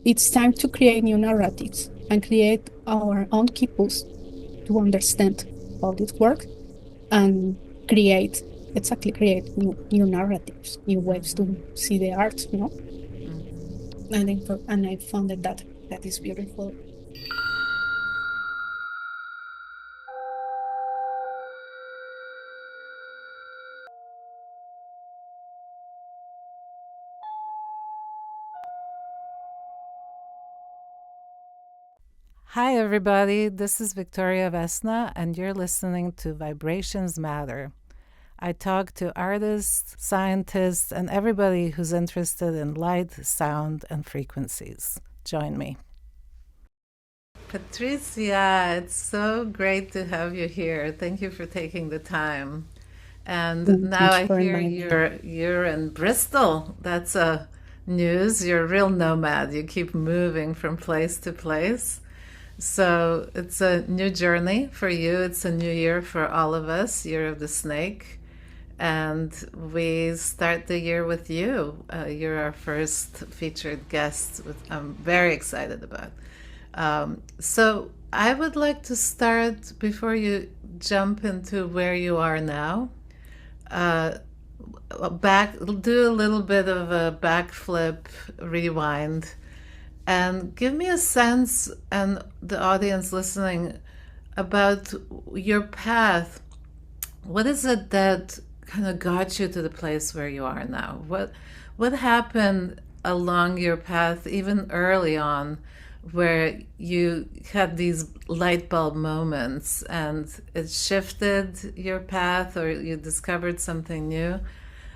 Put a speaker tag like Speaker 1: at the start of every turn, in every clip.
Speaker 1: it's time to create new narratives and create our own quipus to understand all this work and create create new narratives, new ways to see the art, you know. And I found that is beautiful.
Speaker 2: Hi, everybody. This is Victoria Vesna, and you're listening to Vibrations Matter. I talk to artists, scientists, and everybody who's interested in light, sound, and frequencies. Join me. Patricia, it's so great to have you here. Thank you for taking the time. And now
Speaker 1: Thank you
Speaker 2: I
Speaker 1: for
Speaker 2: hear
Speaker 1: inviting me.
Speaker 2: you're in Bristol. That's a news. You're a real nomad. You keep moving from place to place. So it's a new journey for you. It's a new year for all of us, Year of the Snake. And we start the year with you. You're our first featured guest, which I'm very excited about. So I would like to start before you jump into where you are now. Uh, do a little bit of a backflip, rewind, and give me a sense, and the audience listening, about your path. What is it that kind of got you to the place where you are now? What happened along your path, even early on, where you had these light bulb moments and it shifted your path, or you discovered something new?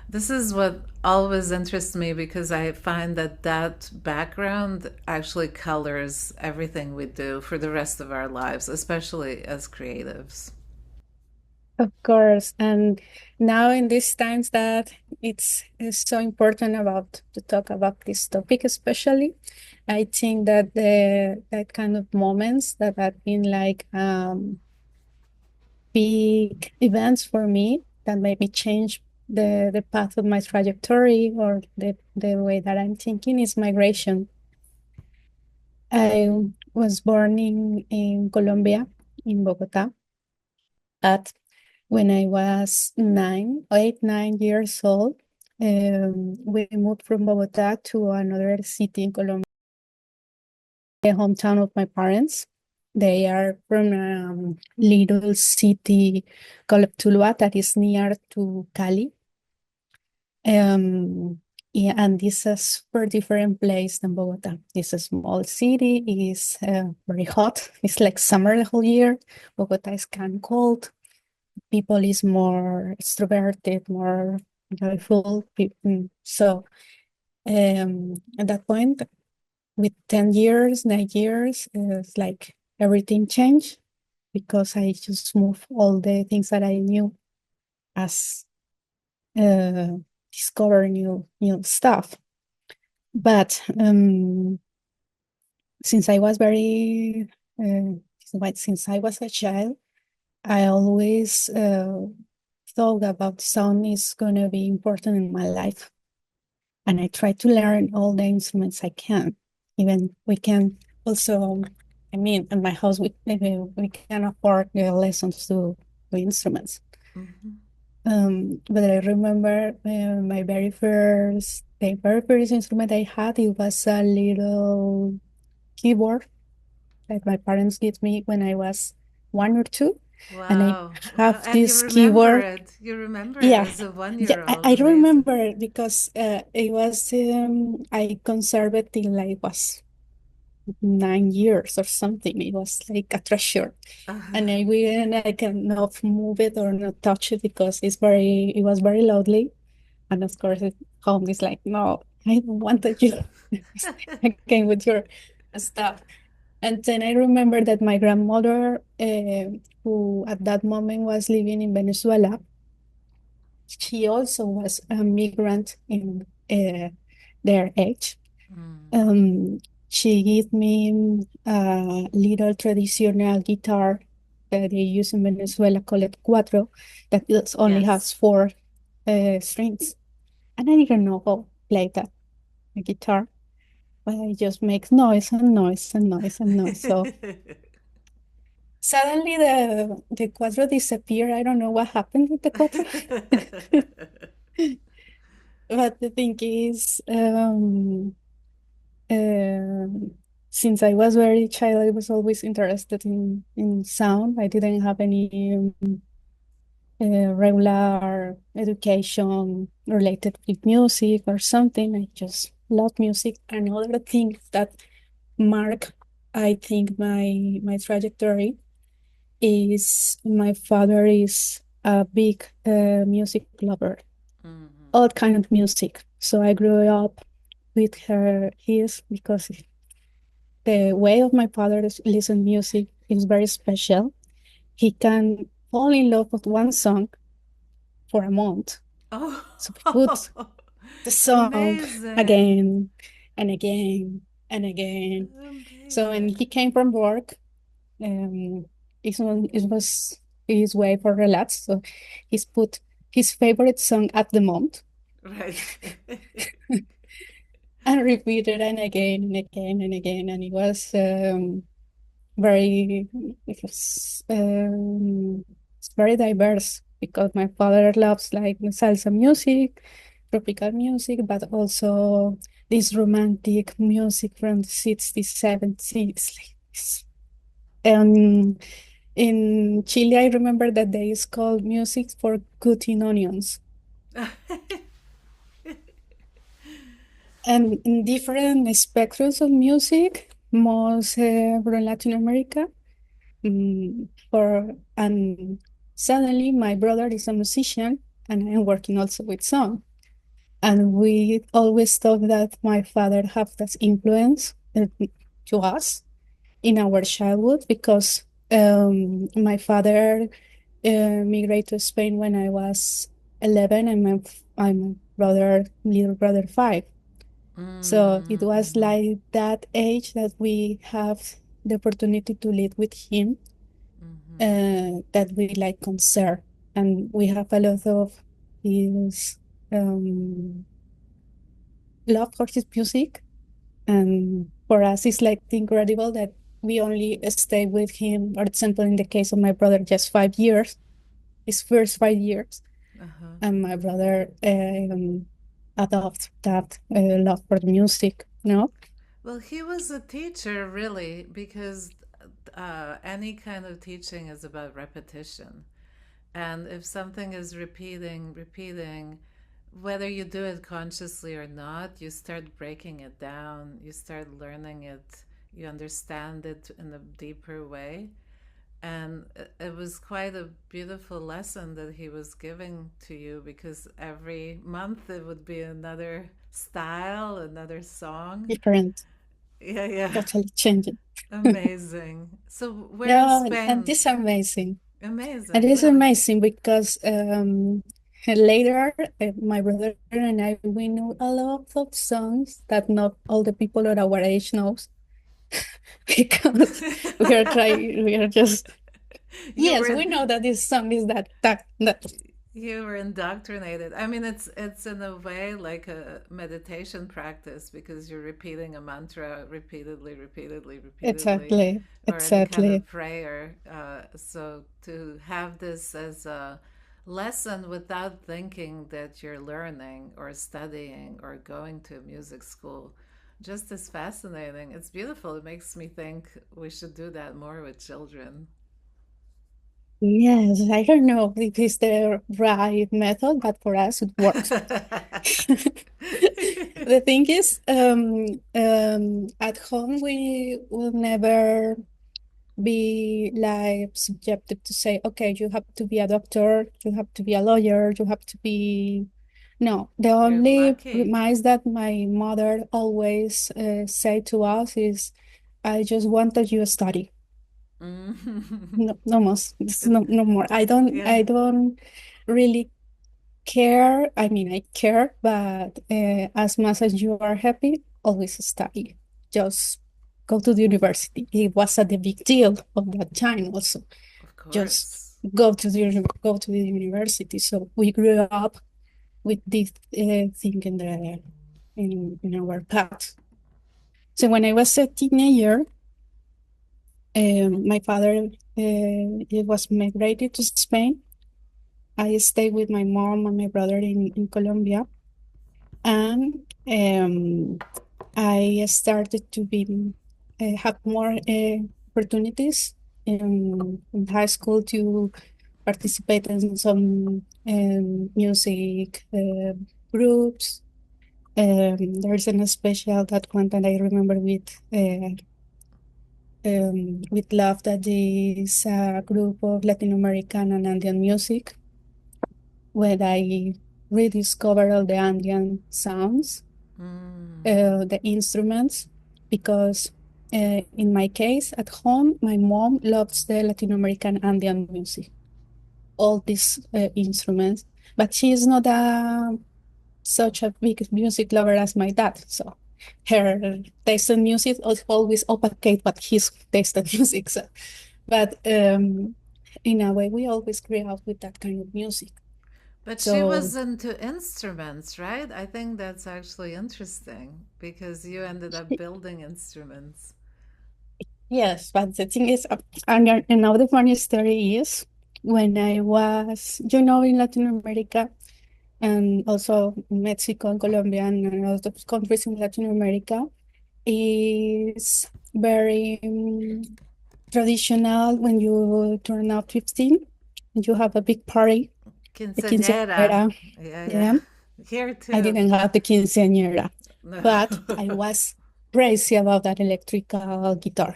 Speaker 2: This is what always interests me, because I find that that background actually colors everything we do for the rest of our lives, especially as creatives.
Speaker 1: Of course, and now in these times that it's so important about to talk about this topic, especially, I think that the that kind of moments that have been like big events for me that made me change the path of my trajectory or the way that I'm thinking is migration. I was born in Colombia, in Bogota, but when I was 9 years old, we moved from Bogota to another city in Colombia, the hometown of my parents. They are from a little city called Tuluá that is near to Cali. Yeah, and this is a super different place than Bogota. It's a small city, it's very hot. It's like summer the whole year. Bogota is kind of cold. People is more extroverted, more joyful. So at that point, with 10 years, 9 years, it's like everything changed because I just moved all the things that I knew as uh, discover new stuff. But since I was very, since I was a child, I always thought about sound is going to be important in my life. And I try to learn all the instruments I can. Even we can also, I mean, in my house, we can afford the lessons to instruments.
Speaker 2: Mhm.
Speaker 1: But I remember the very first instrument I had, it was a little keyboard that my parents gave me when I was 1 or 2. And I
Speaker 2: Wow.
Speaker 1: have
Speaker 2: And you
Speaker 1: this
Speaker 2: remember
Speaker 1: keyboard.
Speaker 2: it. You remember it
Speaker 1: Yeah,
Speaker 2: as a one
Speaker 1: yeah,
Speaker 2: year old.
Speaker 1: I
Speaker 2: Amazing.
Speaker 1: remember it because it was, I conserved it till I was 9 years or something. It was like a treasure. And I cannot move it or not touch it because it was very loudly. And of course, home is like, no, I don't want that you again with your stuff. And then I remember that my grandmother, who at that moment was living in Venezuela, she also was a migrant in their age.
Speaker 2: Mm.
Speaker 1: Um, she gave me a little traditional guitar that they use in Venezuela called cuatro, that only
Speaker 2: Yes.
Speaker 1: has four strings. And I didn't know how to play that guitar. but I just make noise and noise and noise and noise. So suddenly the cuatro disappeared. I don't know what happened with the cuatro. But the thing is, since I was very child, I was always interested in sound. I didn't have any regular education related with music or something. I just love music. Another thing that mark, I think, my trajectory is my father is a big music lover,
Speaker 2: Mhm.
Speaker 1: all kind of music. So I grew up with his because the way of my father to listen music is very special. He can fall in love with one song for a month.
Speaker 2: Oh,
Speaker 1: So we put the song
Speaker 2: amazing.
Speaker 1: again and again and again. So when
Speaker 2: Amazing.
Speaker 1: he came from work, um, it was his way for relax. So he's put his favorite song at the moment
Speaker 2: Right.
Speaker 1: and repeated and again and again and again. And it was very it was it's very diverse because my father loves like salsa music, tropical music, but also this romantic music from the 60s, 70s. Um, in Chile, I remember that they is called music for cutting onions. And in different spectrums of music, most from Latin America. For and suddenly my brother is a musician and I'm working also with song. And we always thought that my father have that influence to us in our childhood because my father migrated to Spain when I was 11 and my brother, little brother, 5. So it was
Speaker 2: Mm-hmm.
Speaker 1: like that age that we have the opportunity to live with him,
Speaker 2: Mm-hmm.
Speaker 1: that we like concert. And we have a lot of his um, love for his music. And for us, it's like incredible that we only stay with him, for example, in the case of my brother, just 5 years, his first 5 years.
Speaker 2: Uh-huh.
Speaker 1: And my brother adopt that love for the music,
Speaker 2: Well, he was a teacher, really, because any kind of teaching is about repetition. And if something is repeating, whether you do it consciously or not, you start breaking it down, you start learning it, you understand it in a deeper way. And it was quite a beautiful lesson that he was giving to you because every month it would be another style, another song.
Speaker 1: Different,
Speaker 2: Yeah, yeah.
Speaker 1: totally changing.
Speaker 2: Amazing. So, where in
Speaker 1: Yeah, and
Speaker 2: Spain?
Speaker 1: this is amazing. And
Speaker 2: Amazing,
Speaker 1: it's
Speaker 2: really.
Speaker 1: amazing because later my brother and I we knew a lot of songs that not all the people at our age knows because we are just
Speaker 2: You
Speaker 1: yes,
Speaker 2: were
Speaker 1: we know that this song is that.
Speaker 2: you were indoctrinated. I mean, it's in a way like a meditation practice because you're repeating a mantra repeatedly, repeatedly, repeatedly,
Speaker 1: Exactly,
Speaker 2: or any kind of
Speaker 1: exactly.
Speaker 2: prayer. So to have this as a lesson without thinking that you're learning or studying or going to music school, just as fascinating. It's beautiful. It makes me think we should do that more with children.
Speaker 1: Yes, I don't know if it's the right method, but for us it works. The thing is, at home we will never be like subjected to say, okay, you have to be a doctor, you have to be a lawyer, you have to be. No, the
Speaker 2: You're
Speaker 1: only
Speaker 2: lucky.
Speaker 1: premise that my mother always say to us is, I just want that you study.
Speaker 2: Mm.
Speaker 1: No, no more. No more.
Speaker 2: Yeah,
Speaker 1: I don't really care. I mean, I care, but as much as you are happy, always study. Just go to the university. It was a big deal of that time also.
Speaker 2: of
Speaker 1: Just
Speaker 2: course.
Speaker 1: go to the university. So we grew up with this thing in our path. So when I was a teenager, my father he was migrated to Spain. I stayed with my mom and my brother in Colombia, and I started to be have more opportunities in high school to participate in some music groups. There's an special that one that I remember with love that is a group of Latin American and Andean music where I rediscovered all the Andean sounds,
Speaker 2: Mm.
Speaker 1: the instruments, because in my case at home, my mom loves the Latin American Andean music, all these instruments, but she is not such a big music lover as my dad. So her taste in music always opacate what his taste in music. So, but in a way, we always grew up with that kind of music.
Speaker 2: But she
Speaker 1: So
Speaker 2: was into instruments, right? I think that's actually interesting because you ended up building instruments.
Speaker 1: yes, but the thing is, another funny story is when I was, in Latin America and also Mexico and Colombia and all those countries in Latin America is very traditional when you turn out 15 and you have a big party, the
Speaker 2: Quinceañera.
Speaker 1: quinceañera.
Speaker 2: Yeah, yeah.
Speaker 1: Yeah,
Speaker 2: Here
Speaker 1: I
Speaker 2: too.
Speaker 1: didn't have the quinceañera,
Speaker 2: No.
Speaker 1: but I was crazy about that electrical guitar.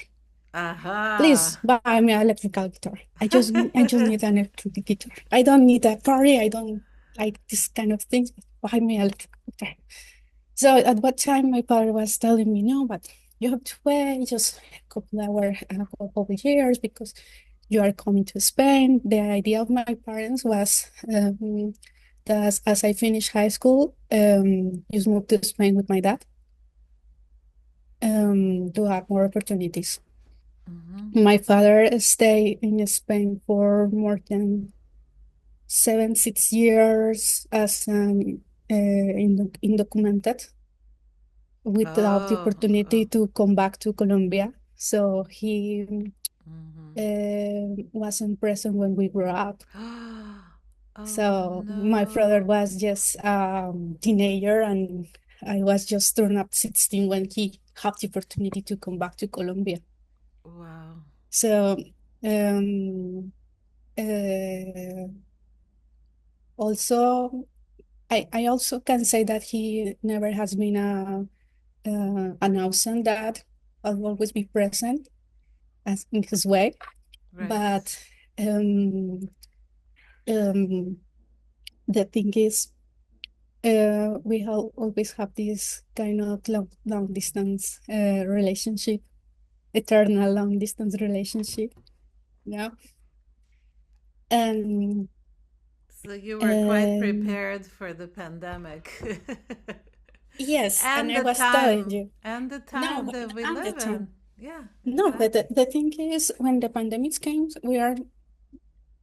Speaker 1: Please
Speaker 2: Aha.
Speaker 1: buy me an electrical guitar. I just need an electric guitar. I don't need a party. I don't like this kind of things. Buy me an electric guitar. So at what time my father was telling me, no, but you have to wait just a couple of years because you are coming to Spain. The idea of my parents was that as I finished high school, just move to Spain with my dad to have more opportunities.
Speaker 2: Hmm.
Speaker 1: My father stayed in Spain for more than 6 years as an undocumented without the
Speaker 2: Oh, oh.
Speaker 1: opportunity to come back to Colombia. So he
Speaker 2: Hmm.
Speaker 1: wasn't present when we grew up.
Speaker 2: Oh
Speaker 1: So my brother
Speaker 2: no.
Speaker 1: was just a teenager, and I was just turned up 16 when he had the opportunity to come back to Colombia.
Speaker 2: Wow.
Speaker 1: So um, uh, also, I also can say that he never has been an awesome dad. I'll always be present as in his way,
Speaker 2: Right.
Speaker 1: but um, um, the thing is, always have this kind of long distance relationship, eternal long distance relationship, yeah. And
Speaker 2: So you were quite
Speaker 1: um,
Speaker 2: prepared for the pandemic.
Speaker 1: yes, and
Speaker 2: And
Speaker 1: I
Speaker 2: the
Speaker 1: was telling
Speaker 2: time.
Speaker 1: you,
Speaker 2: And the
Speaker 1: no,
Speaker 2: time that we
Speaker 1: at the
Speaker 2: live
Speaker 1: time,
Speaker 2: in. Yeah,
Speaker 1: no, but
Speaker 2: exactly.
Speaker 1: the thing is, when the pandemic came,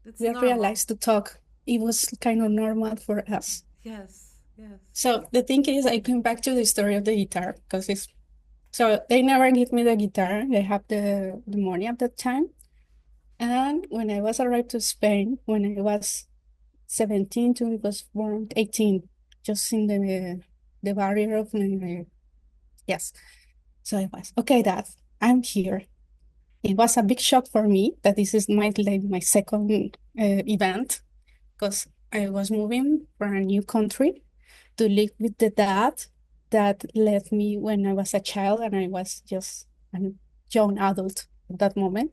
Speaker 2: It's
Speaker 1: we have
Speaker 2: normal.
Speaker 1: realized to talk. It was kind of normal for us.
Speaker 2: Yes, yes.
Speaker 1: So the thing is, I came back to the story of the guitar because it's so they never give me the guitar. They have the money at that time. And when I was arrived to Spain, when I was 17 to was born 18, just in the barrier of my yes. So I was okay, Dad, I'm here. It was a big shock for me that this is my second event because I was moving for a new country to live with the dad that left me when I was a child and I was just a young adult at that moment.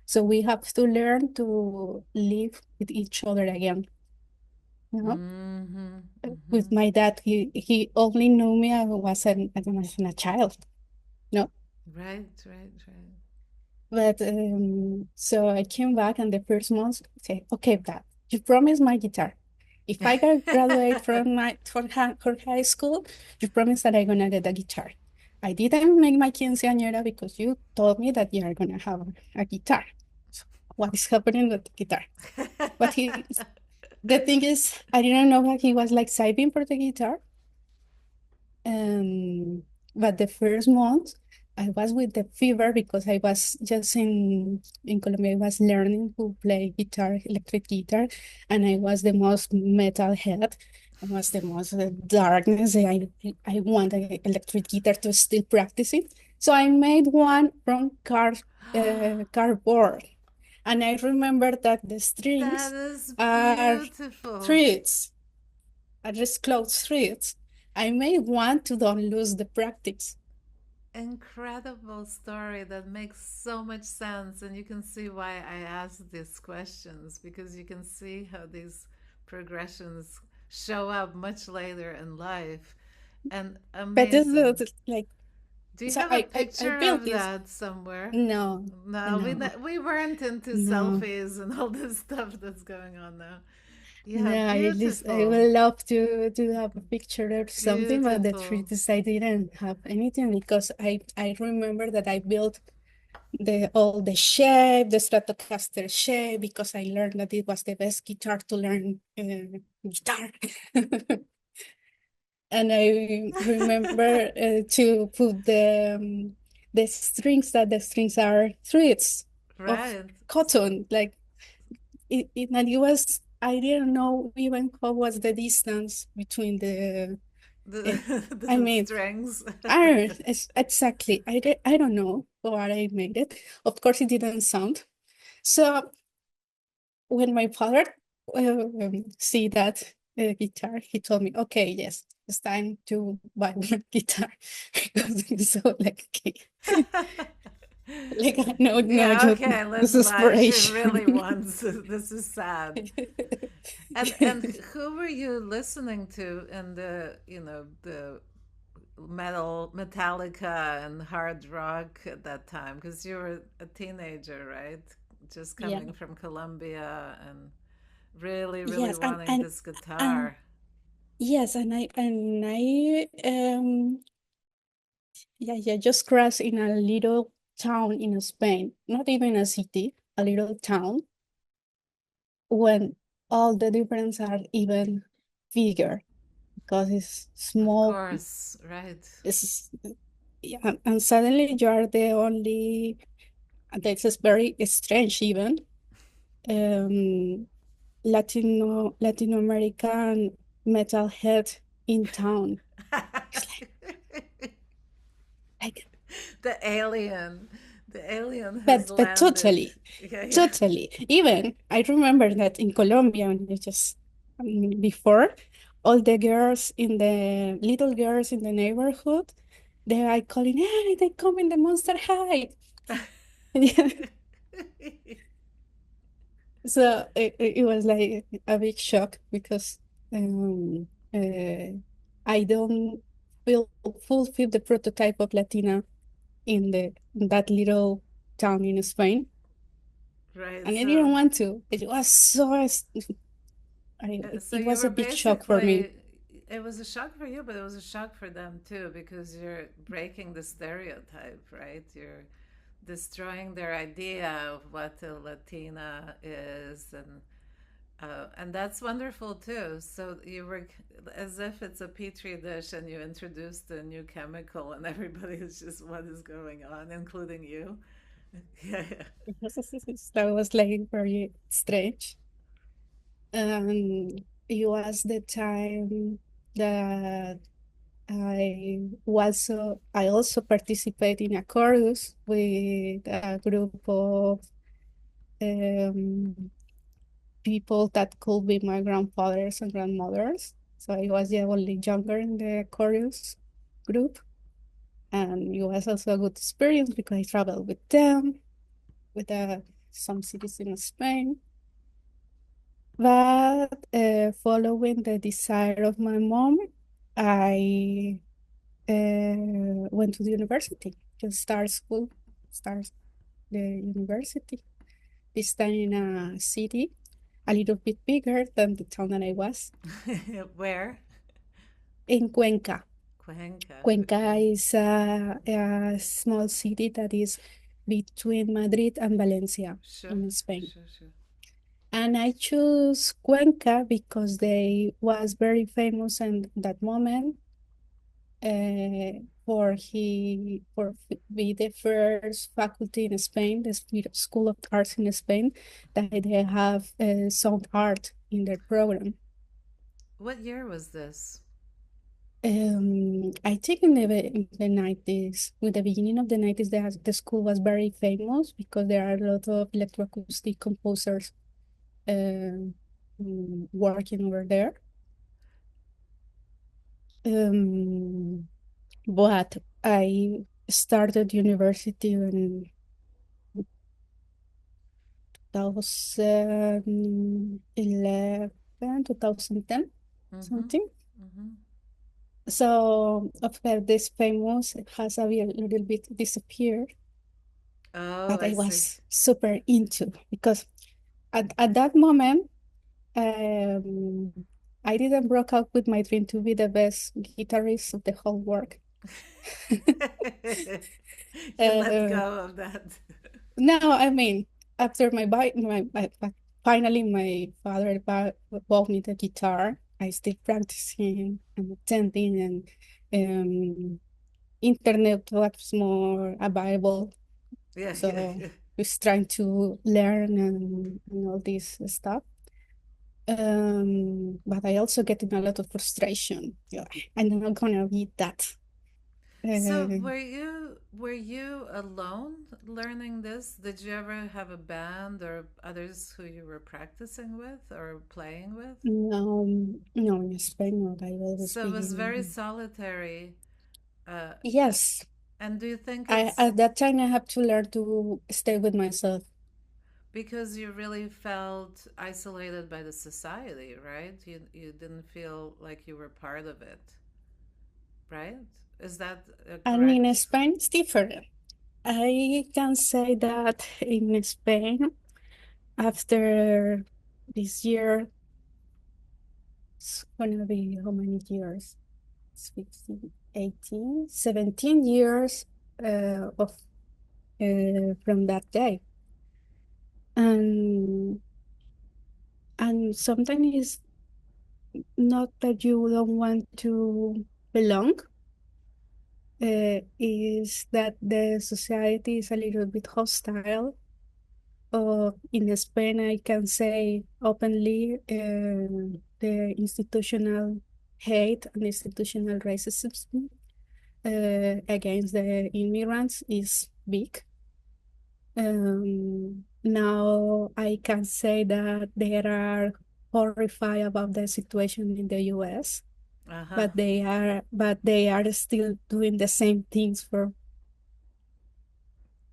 Speaker 1: So we have to learn to live with each other again. You know,
Speaker 2: Mm-hmm.
Speaker 1: with
Speaker 2: Mm-hmm.
Speaker 1: my dad, he only knew me I don't know, as a child. No,
Speaker 2: Right, right, right.
Speaker 1: but so I came back and the first month say, okay, dad, you promised my guitar. If I graduate from high school, you promise that I'm gonna get a guitar. I didn't make my quinceañera because you told me that you are gonna have a guitar. So what is happening with the guitar? But the thing is, I didn't know that he was like saving for the guitar. Um, but the first month, I was with the fever because I was just in Colombia. I was learning to play guitar, electric guitar, and I was the most metal head. I was the most darkness. I want an electric guitar to still practice it. So I made one from cardboard, and I remember that the
Speaker 2: That
Speaker 1: strings
Speaker 2: is
Speaker 1: are
Speaker 2: beautiful.
Speaker 1: threads, are just closed threads. I made one to don't lose the practice.
Speaker 2: Incredible story that makes so much sense. And you can see why I asked these questions, because you can see how these progressions show up much later in life. And
Speaker 1: But this
Speaker 2: amazing.
Speaker 1: is like,
Speaker 2: Do you
Speaker 1: so
Speaker 2: have a
Speaker 1: I
Speaker 2: picture
Speaker 1: built
Speaker 2: of
Speaker 1: this.
Speaker 2: that somewhere?
Speaker 1: No,
Speaker 2: No,
Speaker 1: no,
Speaker 2: we weren't into
Speaker 1: no,
Speaker 2: selfies and all this stuff that's going on now. Yeah,
Speaker 1: no. At least I
Speaker 2: beautiful.
Speaker 1: would love to have a picture or something, but the
Speaker 2: Beautiful.
Speaker 1: truth is I didn't have anything because I remember that I built the all the shape, the Stratocaster shape, because I learned that it was the best guitar to learn guitar. And I remember to put the strings, that the strings are threads of
Speaker 2: Right.
Speaker 1: cotton, like and it was, I didn't know even how was the distance between uh, I
Speaker 2: The
Speaker 1: mean,
Speaker 2: strings.
Speaker 1: iron, exactly. I don't know what I made it. Of course, it didn't sound. So when my father see that guitar, he told me, "Okay, yes, it's time to buy one guitar," because he's so like, okay, like no, no,
Speaker 2: Yeah,
Speaker 1: you,
Speaker 2: okay,
Speaker 1: this
Speaker 2: let's
Speaker 1: is
Speaker 2: buy. She
Speaker 1: inspiration.
Speaker 2: really wants this is sad. And who were you listening to in the, the Metallica and hard rock at that time? Because you were a teenager, right? Just
Speaker 1: Yeah,
Speaker 2: coming from Colombia and really, really
Speaker 1: yes,
Speaker 2: wanting this
Speaker 1: and
Speaker 2: guitar.
Speaker 1: yes, and I yeah, yeah, just crossed in a little town in Spain, not even a city, a little town, when all the difference are even bigger because it's
Speaker 2: Of
Speaker 1: small.
Speaker 2: course, right.
Speaker 1: It's, yeah, and suddenly you are the only, and this is very strange even, um, Latino American metalhead in town. It's like
Speaker 2: The alien. The alien has
Speaker 1: but
Speaker 2: landed.
Speaker 1: totally,
Speaker 2: Yeah, yeah.
Speaker 1: totally. Even I remember that in Colombia, when you just before, all the girls in the little girls in the neighborhood, they are calling, "Hey, they come in the Monster High." So it was like a big shock because I don't feel fulfill the prototype of Latina in that little town in Spain,
Speaker 2: Right.
Speaker 1: and I didn't
Speaker 2: So,
Speaker 1: want to. It was so
Speaker 2: so
Speaker 1: it
Speaker 2: you
Speaker 1: was
Speaker 2: were
Speaker 1: a big shock for me.
Speaker 2: basically, it was a shock for you, but it was a shock for them too, because you're breaking the stereotype, right? You're destroying their idea of what a Latina is, and that's wonderful too. So you were as if it's a petri dish, and you introduced a new chemical, and everybody is just, what is going on, including you. Yeah, yeah.
Speaker 1: That was like very strange. And it was the time that I also participate in a chorus with a group of um, people that could be my grandfathers and grandmothers. So I was the only younger in the chorus group. And it was also a good experience because I traveled with them, with some cities in Spain. But following the desire of my mom, I went to the university to start school, start the university. This time in a city a little bit bigger than the town that I was
Speaker 2: Where?
Speaker 1: in Cuenca.
Speaker 2: Cuenca.
Speaker 1: Cuenca
Speaker 2: Okay.
Speaker 1: is a small city that is between Madrid and Valencia
Speaker 2: Sure,
Speaker 1: in Spain.
Speaker 2: sure, sure.
Speaker 1: And I choose Cuenca because they was very famous in that moment uh, be the first faculty in Spain, the School of Arts in Spain, that they have sound art in their program.
Speaker 2: What year was this?
Speaker 1: I think in the 90s, with the beginning of the 90s, the school was very famous because there are a lot of electroacoustic composers working over there. Um, but I started university in 2011, 2010,
Speaker 2: Mm-hmm.
Speaker 1: something.
Speaker 2: Mm-hmm.
Speaker 1: So, of course, this famous has little bit disappeared,
Speaker 2: Oh,
Speaker 1: but
Speaker 2: I
Speaker 1: I
Speaker 2: see.
Speaker 1: was super into because at that moment, um, I didn't broke out with my dream to be the best guitarist of the whole world.
Speaker 2: You let
Speaker 1: Uh,
Speaker 2: go of that.
Speaker 1: no, I mean, after finally my father bought me the guitar. I still practicing and attending, and um, internet was more available.
Speaker 2: Yeah, yeah,
Speaker 1: So
Speaker 2: yeah.
Speaker 1: was trying to learn and all this stuff. But I also getting a lot of frustration. Yeah, I'm not gonna be that.
Speaker 2: So
Speaker 1: Uh,
Speaker 2: were you alone learning this? Did you ever have a band or others who you were practicing with or playing with?
Speaker 1: no, no, in Spain, not. I always
Speaker 2: So it was very
Speaker 1: begin.
Speaker 2: solitary. Uh,
Speaker 1: Yes,
Speaker 2: and do you think
Speaker 1: I
Speaker 2: it's
Speaker 1: at that time I have to learn to stay with myself.
Speaker 2: because you really felt isolated by the society, right? You didn't feel like you were part of it, right? Is that
Speaker 1: And in
Speaker 2: correct?
Speaker 1: Spain, it's different. I can say that in Spain, after this year, it's gonna be how many years? It's 15, 18, 17 years of from that day. And sometimes it's not that you don't want to belong, is that the society is a little bit hostile. In Spain, I can say openly the institutional hate and institutional racism against the immigrants is big. Now I can say that they are horrified about the situation in the US,
Speaker 2: Uh-huh.
Speaker 1: but they are still doing the same things for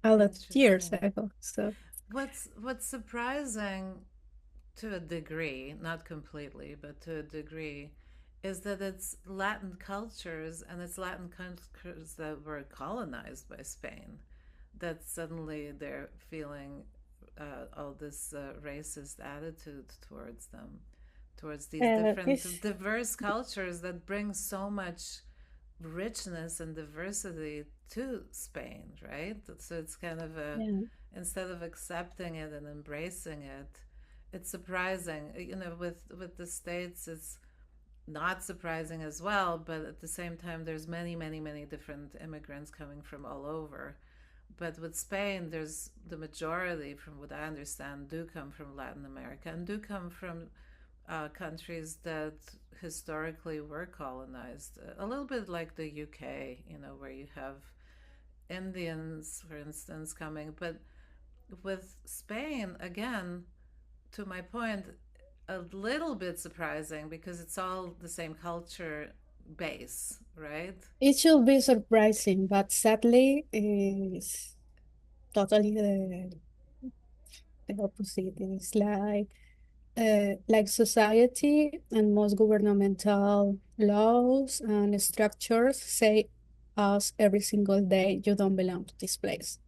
Speaker 1: a lot of years
Speaker 2: Interesting.
Speaker 1: ago. So
Speaker 2: What's surprising to a degree, not completely, but to a degree, is that it's Latin cultures and it's Latin cultures that were colonized by Spain that suddenly they're feeling all this racist attitude towards them, towards these different,
Speaker 1: it's
Speaker 2: diverse cultures that bring so much richness and diversity to Spain, right? So it's kind of a,
Speaker 1: yeah.
Speaker 2: instead of accepting it and embracing it, it's surprising. With the States, it's not surprising as well, but at the same time, there's many, many, many different immigrants coming from all over. But with Spain, there's the majority, from what I understand, do come from Latin America and do come from countries that historically were colonized. A little bit like the UK, where you have Indians, for instance, coming. But with Spain, again, to my point, a little bit surprising because it's all the same culture base, right?
Speaker 1: It should be surprising, but sadly, it's totally the opposite. It's like society and most governmental laws and structures say us every single day, you don't belong to this place.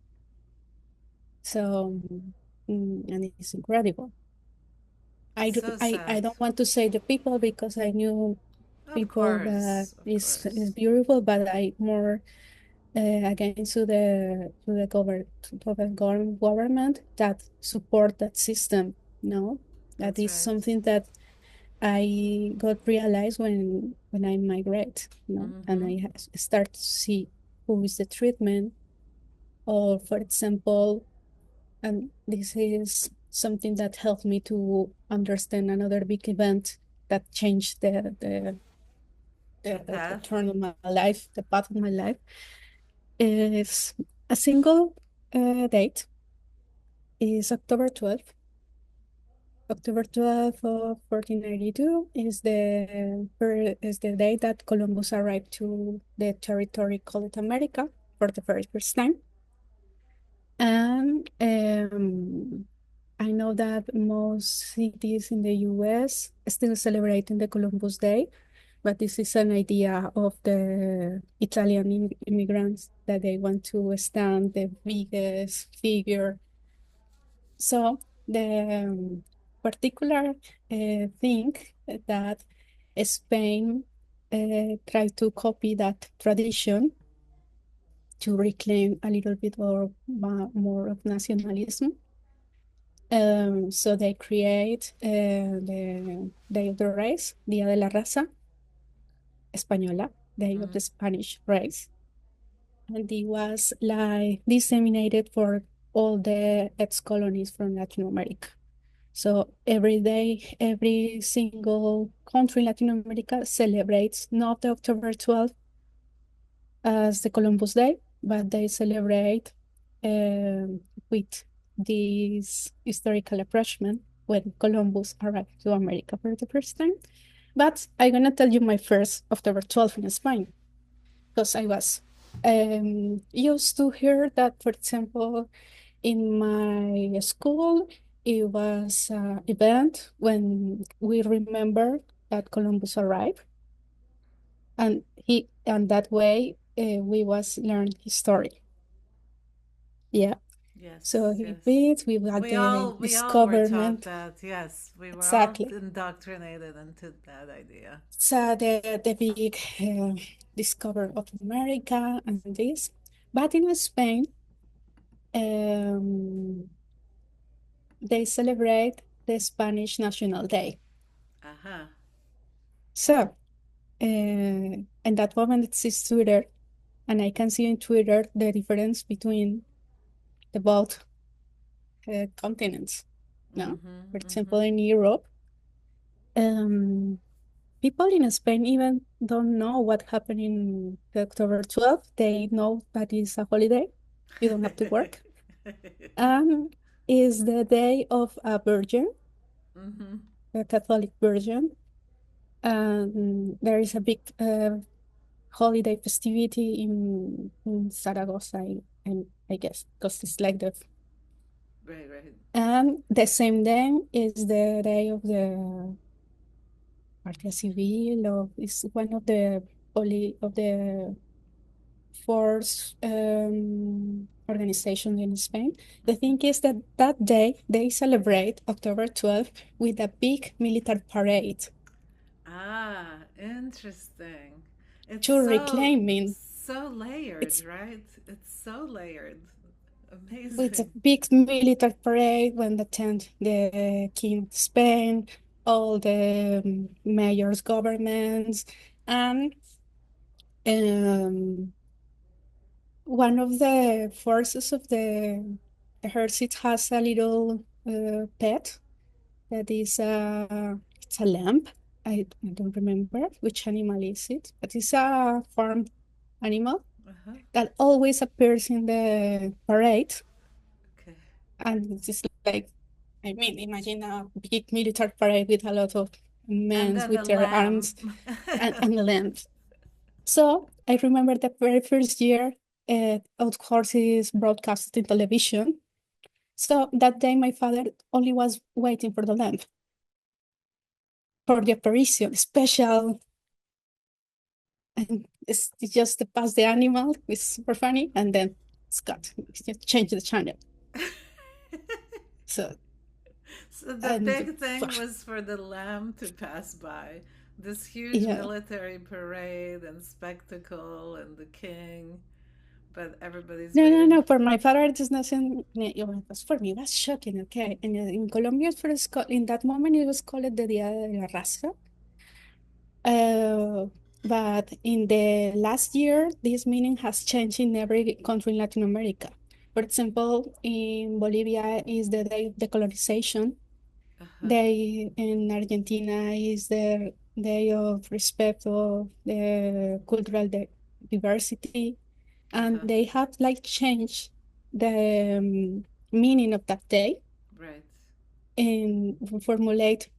Speaker 1: So, and it's incredible.
Speaker 2: So
Speaker 1: I
Speaker 2: sad.
Speaker 1: don't want to say the people because I knew
Speaker 2: Of
Speaker 1: people that
Speaker 2: course, of
Speaker 1: is
Speaker 2: course.
Speaker 1: beautiful, but I more against to the government that support that system. No, that
Speaker 2: That's
Speaker 1: is
Speaker 2: right.
Speaker 1: something that I got realized when I migrate. No, and
Speaker 2: Mm-hmm.
Speaker 1: I start to see. who is the treatment, or for example, and this is something that helped me to understand another big event that changed
Speaker 2: The
Speaker 1: the
Speaker 2: path.
Speaker 1: turn of my life, the path of my life, is a single date is October 12th. October 12th of 1492 is the day that Columbus arrived to the territory called America for the very first time. And I know that most cities in the US still celebrating the Columbus Day, but this is an idea of the Italian immigrants that they want to stand the biggest figure. So the particular thing that Spain tried to copy that tradition to reclaim a little bit more of nationalism. So they create the Day of the Race, Día de la Raza Española, Day of the Spanish Race. And it was like disseminated for all the ex-colonies from Latin America. So every day, every single country in Latin America celebrates not the October 12th as the Columbus Day, but they celebrate um, with this historical approachment when Columbus arrived to America for the first time. But I'm gonna tell you my first October 12th in Spain, because I was used to hear that, for example, in my school, it was an event when we remember that Columbus arrived, and that way we was learn history. Yeah. So
Speaker 2: Yes,
Speaker 1: he
Speaker 2: yes.
Speaker 1: beat, we got the
Speaker 2: We all were taught
Speaker 1: discoverment.
Speaker 2: that. Yes, we were all
Speaker 1: Exactly.
Speaker 2: indoctrinated into that idea.
Speaker 1: So the big discovery of America and this. But in Spain, um, they celebrate the Spanish National Day.
Speaker 2: Uh-huh.
Speaker 1: So, in that moment, it's Twitter, and I can see in Twitter the difference between the both continents. No,
Speaker 2: Mm-hmm.
Speaker 1: for example,
Speaker 2: Mm-hmm.
Speaker 1: in Europe, um, people in Spain even don't know what happened in the October 12th. They know that it's a holiday. You don't have to work. Is the day of a virgin,
Speaker 2: Mm-hmm.
Speaker 1: a Catholic virgin. There is a big holiday festivity in Zaragoza, and I guess, because it's like the
Speaker 2: Right, right.
Speaker 1: and the same day is the day of the Guardia Civil, or is one of the force organizations in Spain. The
Speaker 2: Mm-hmm.
Speaker 1: thing is that that day they celebrate October 12th with a big military parade
Speaker 2: Ah, interesting. It's
Speaker 1: to reclaiming.
Speaker 2: so layered,
Speaker 1: It's
Speaker 2: right? It's so layered.
Speaker 1: It's a
Speaker 2: Amazing.
Speaker 1: big military parade when they attend the King of Spain, all the mayors, governments, and um, one of the forces of the exército has a little pet that is it's a lamb. I don't remember which animal is it, but it's a farm animal
Speaker 2: Uh-huh.
Speaker 1: that always appears in the parade.
Speaker 2: Okay.
Speaker 1: And it's just like, I mean, imagine a big military parade with a lot of
Speaker 2: And
Speaker 1: men
Speaker 2: then the
Speaker 1: with their
Speaker 2: lamb.
Speaker 1: arms and lambs. So I remember the very first year, of course, is broadcasted in television. So that day, my father only was waiting for the lamp, for the apparition, special. And it's just to pass the animal, it's super funny, and then it's cut. It's just change the channel. So,
Speaker 2: So the
Speaker 1: and
Speaker 2: big thing was for the lamb to pass by. This huge
Speaker 1: yeah.
Speaker 2: military parade and spectacle and the king, but everybody's
Speaker 1: No, no,
Speaker 2: waiting.
Speaker 1: no. For my father, it is nothing. It was for me. It was shocking. Okay, and in Colombia, for in that moment, it was called the Día de la Raza. But in the last year, this meaning has changed in every country in Latin America. For example, in Bolivia is the day of decolonization.
Speaker 2: Uh-huh.
Speaker 1: Day in Argentina is the day of respect of the cultural diversity. And
Speaker 2: Uh-huh.
Speaker 1: they have like changed the meaning of that day
Speaker 2: Right.
Speaker 1: and formulate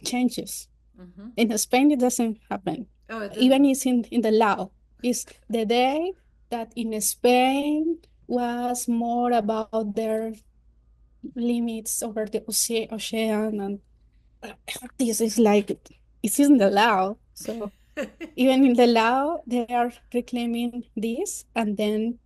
Speaker 1: changes.
Speaker 2: Mm-hmm.
Speaker 1: In Spain, it doesn't happen.
Speaker 2: Oh, it
Speaker 1: Even
Speaker 2: didn't.
Speaker 1: it's in the law. It's the day that in Spain was more about their limits over the ocean, and this is like it's in the law. So even in the law, they are reclaiming this, and then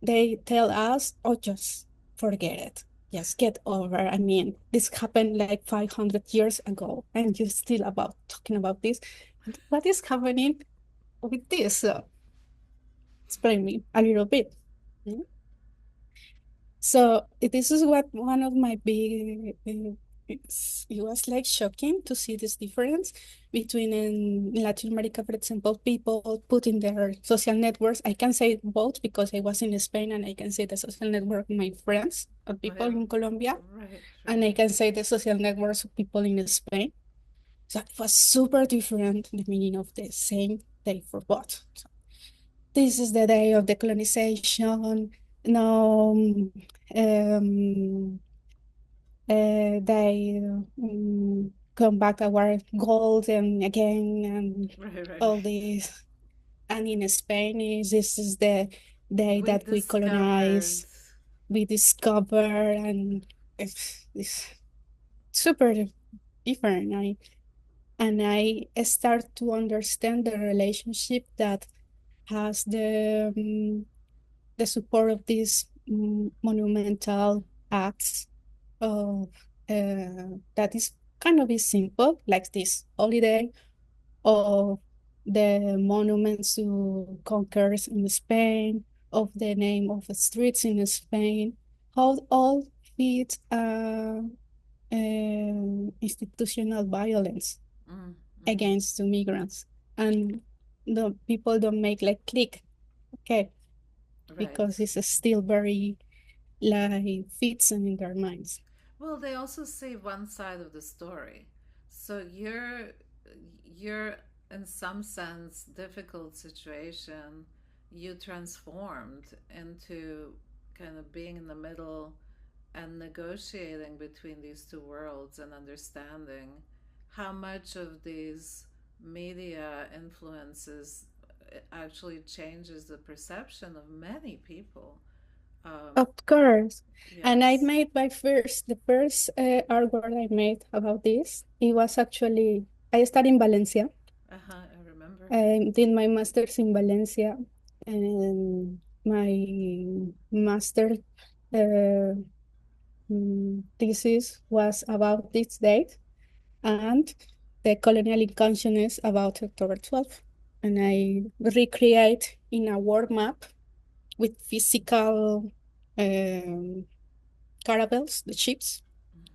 Speaker 1: they tell us, "Oh, just forget it. Just get over." I mean, this happened like 500 years ago, and you're still about talking about this. And what is happening with this? Explain me a little bit. Mm. So this is what one of my big, it was like shocking to see this difference between in Latin America, for example, people put in their social networks. I can say both because I was in Spain, and I can say the social network of my friends or people
Speaker 2: Well,
Speaker 1: in Colombia,
Speaker 2: right,
Speaker 1: and I
Speaker 2: right.
Speaker 1: can say the social networks of people in Spain. So it was super different, the meaning of the same day for both. So this is the day of decolonization. No, they come back our gold and again and
Speaker 2: Right, right, right.
Speaker 1: all this. And in Spain, this is the day
Speaker 2: We
Speaker 1: that we
Speaker 2: discovered.
Speaker 1: colonize, we discover, and it's super different. And I start to understand the relationship that has the support of these monumental acts of that is kind of is simple, like this holiday of the monuments to conquerors in Spain, of the name of the streets in Spain, how all fit institutional violence
Speaker 2: Mm, mm-hmm.
Speaker 1: against the migrants. And the people don't make like click, okay, because
Speaker 2: Right.
Speaker 1: it's still very like fits in their minds.
Speaker 2: Well, they also see one side of the story. So you're in some sense difficult situation you transformed into kind of being in the middle and negotiating between these two worlds and understanding how much of these media influences actually changes the perception of many people. Um,
Speaker 1: Of course. And I
Speaker 2: yes.
Speaker 1: made the first artwork I made about this. It was actually, I studied in Valencia.
Speaker 2: Uh-huh, I remember.
Speaker 1: I did my master's in Valencia, and my master uh, thesis was about this date and the colonial consciousness about October 12th. And I recreate in a world map with physical um, caravels, the ships,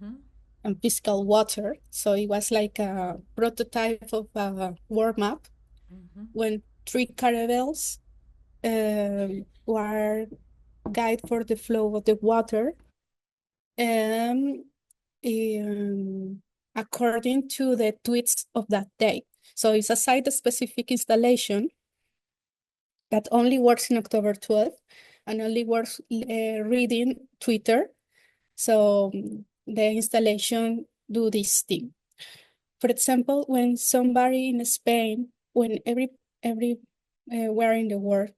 Speaker 2: Mm-hmm.
Speaker 1: and physical water. So it was like a prototype of a world map
Speaker 2: Mm-hmm.
Speaker 1: when three caravels were guide for the flow of the water. Um, um, According to the tweets of that day. So it's a site-specific installation that only works in October 12th and only works reading Twitter. So the installation do this thing. For example, when somebody in Spain, when every where in the world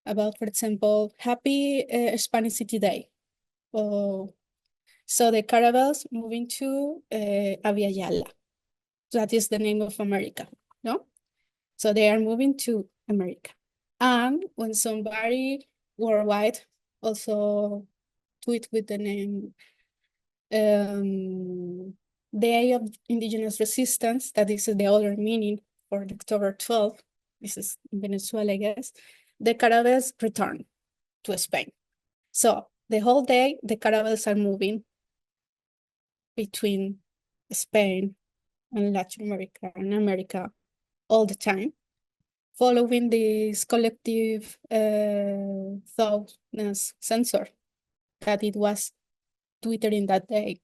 Speaker 1: about, for example, Happy Spanish City Day. Oh, so the caravels moving to Aviala. That is the name of America, no? So they are moving to America. And when somebody worldwide also tweet with the name Day of Indigenous Resistance, that is the other meaning for the October 12th, this is in Venezuela, I guess, the caravels return to Spain. So the whole day, the caravels are moving between Spain and Latin America and America. all the time, following this collective thoughtness sensor that it was Twitter in that day.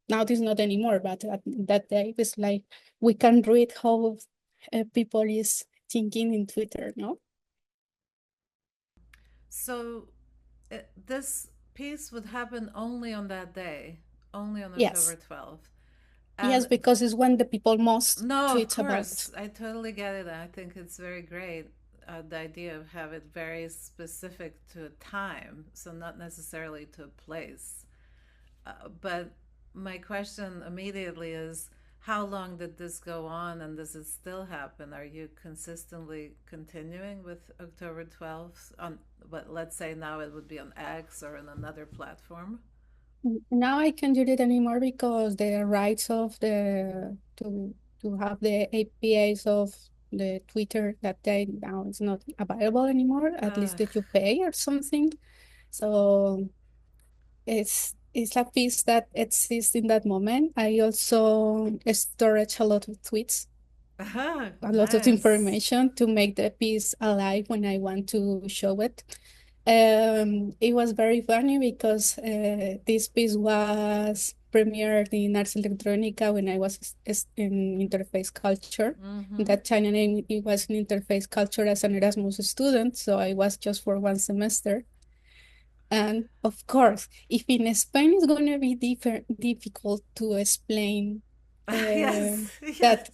Speaker 1: Now it is not anymore, but at that day it's like we can read how people is thinking in Twitter, no?
Speaker 2: So this piece would happen only on that day, only on October
Speaker 1: Yes.
Speaker 2: 12th.
Speaker 1: Yes,
Speaker 2: And
Speaker 1: because it's when the people most
Speaker 2: no, of
Speaker 1: tweets about.
Speaker 2: course, I totally get it. I think it's very great. The idea of have it very specific to a time, so not necessarily to a place. But my question immediately is, how long did this go on, and does it still happen? Are you consistently continuing with October 12th on, but let's say now it would be on X or on another platform?
Speaker 1: Now I can't do it anymore because the rights of the to have the APIs of the Twitter that day now is not available anymore. At least
Speaker 2: Ugh.
Speaker 1: that you pay or something. So it's a piece that exists in that moment. I also storage a lot of tweets,
Speaker 2: Aha,
Speaker 1: a lot of
Speaker 2: nice.
Speaker 1: information to make the piece alive when I want to show it. It was very funny because this piece was premiered in Ars Electronica when I was in interface culture.
Speaker 2: Mm-hmm.
Speaker 1: That time it was in interface culture as an Erasmus student, so I was just for one semester. And of course, if in Spain it's going to be difficult to explain
Speaker 2: Yes,
Speaker 1: that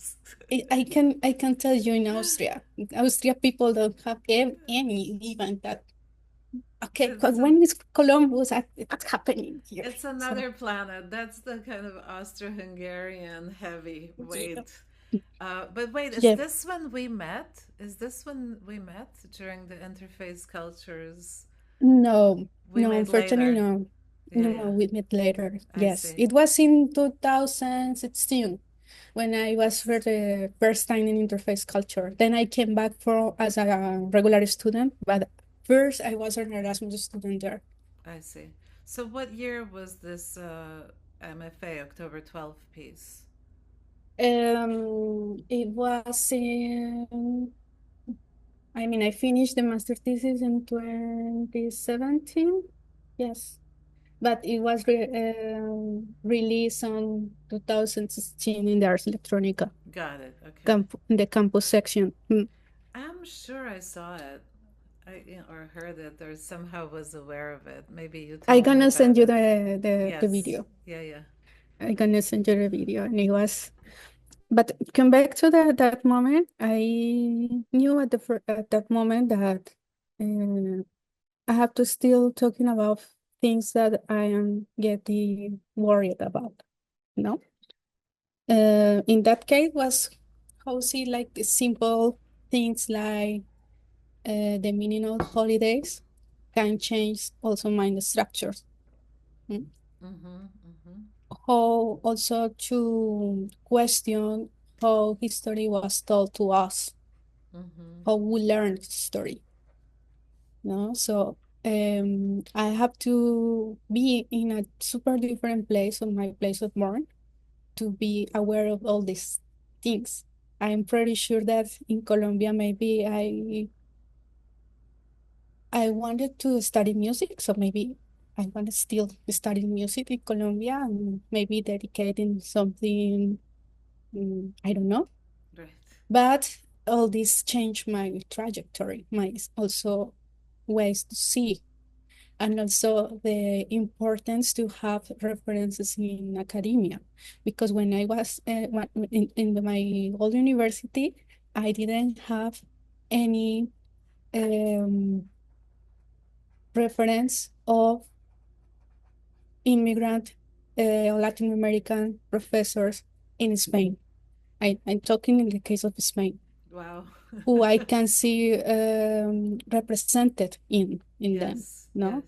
Speaker 2: yes.
Speaker 1: I can tell you in Austria people don't have any event that okay,
Speaker 2: It's an
Speaker 1: when is Columbus what's happening here?
Speaker 2: it's
Speaker 1: So
Speaker 2: another planet. That's the kind of Austro-Hungarian heavy
Speaker 1: yeah,
Speaker 2: weight. But wait, is
Speaker 1: yeah.
Speaker 2: this when we met? Is this when we met during the interface cultures?
Speaker 1: No,
Speaker 2: We
Speaker 1: no,
Speaker 2: made
Speaker 1: unfortunately
Speaker 2: later.
Speaker 1: no.
Speaker 2: Yeah,
Speaker 1: No,
Speaker 2: yeah.
Speaker 1: we met later.
Speaker 2: I
Speaker 1: Yes,
Speaker 2: see.
Speaker 1: it was in 2016 when I was for the first time in interface culture. Then I came back for as a regular student, but first I was an Erasmus student there.
Speaker 2: I see. So what year was this MFA October 12th piece?
Speaker 1: It was in, I mean, I finished the master thesis in 2017. Yes, but it was released on 2016 in the Ars Electronica
Speaker 2: Got it. Okay.
Speaker 1: in the campus section.
Speaker 2: I'm sure I saw it. Or heard it or somehow was aware of it. Maybe you
Speaker 1: I
Speaker 2: told me
Speaker 1: gonna
Speaker 2: about
Speaker 1: send you
Speaker 2: it.
Speaker 1: the
Speaker 2: Yes.
Speaker 1: video.
Speaker 2: Yeah, yeah.
Speaker 1: I gonna send you the video, and it was. But come back to that moment. I knew at that moment that uh, I have to still talking about things that I am getting worried about. No, in that case was how see like the simple things like the meaning of holidays can change also mind structures. Mm.
Speaker 2: Mm-hmm. Mm-hmm.
Speaker 1: How also to question how history was told to us,
Speaker 2: Mm-hmm.
Speaker 1: how we learn history. No, so I have to be in a super different place on my place of born to be aware of all these things. I'm pretty sure that in Colombia, maybe I wanted to study music, so maybe I want to still study music in Colombia and maybe dedicating something, I don't know.
Speaker 2: Right.
Speaker 1: But all this changed my trajectory, my also ways to see, and also the importance to have references in academia. Because when I was in my old university, I didn't have any um, reference of immigrant Latin American professors in Spain. I'm talking in the case of Spain,
Speaker 2: Wow.
Speaker 1: who I can see represented in them,
Speaker 2: Yes,
Speaker 1: no?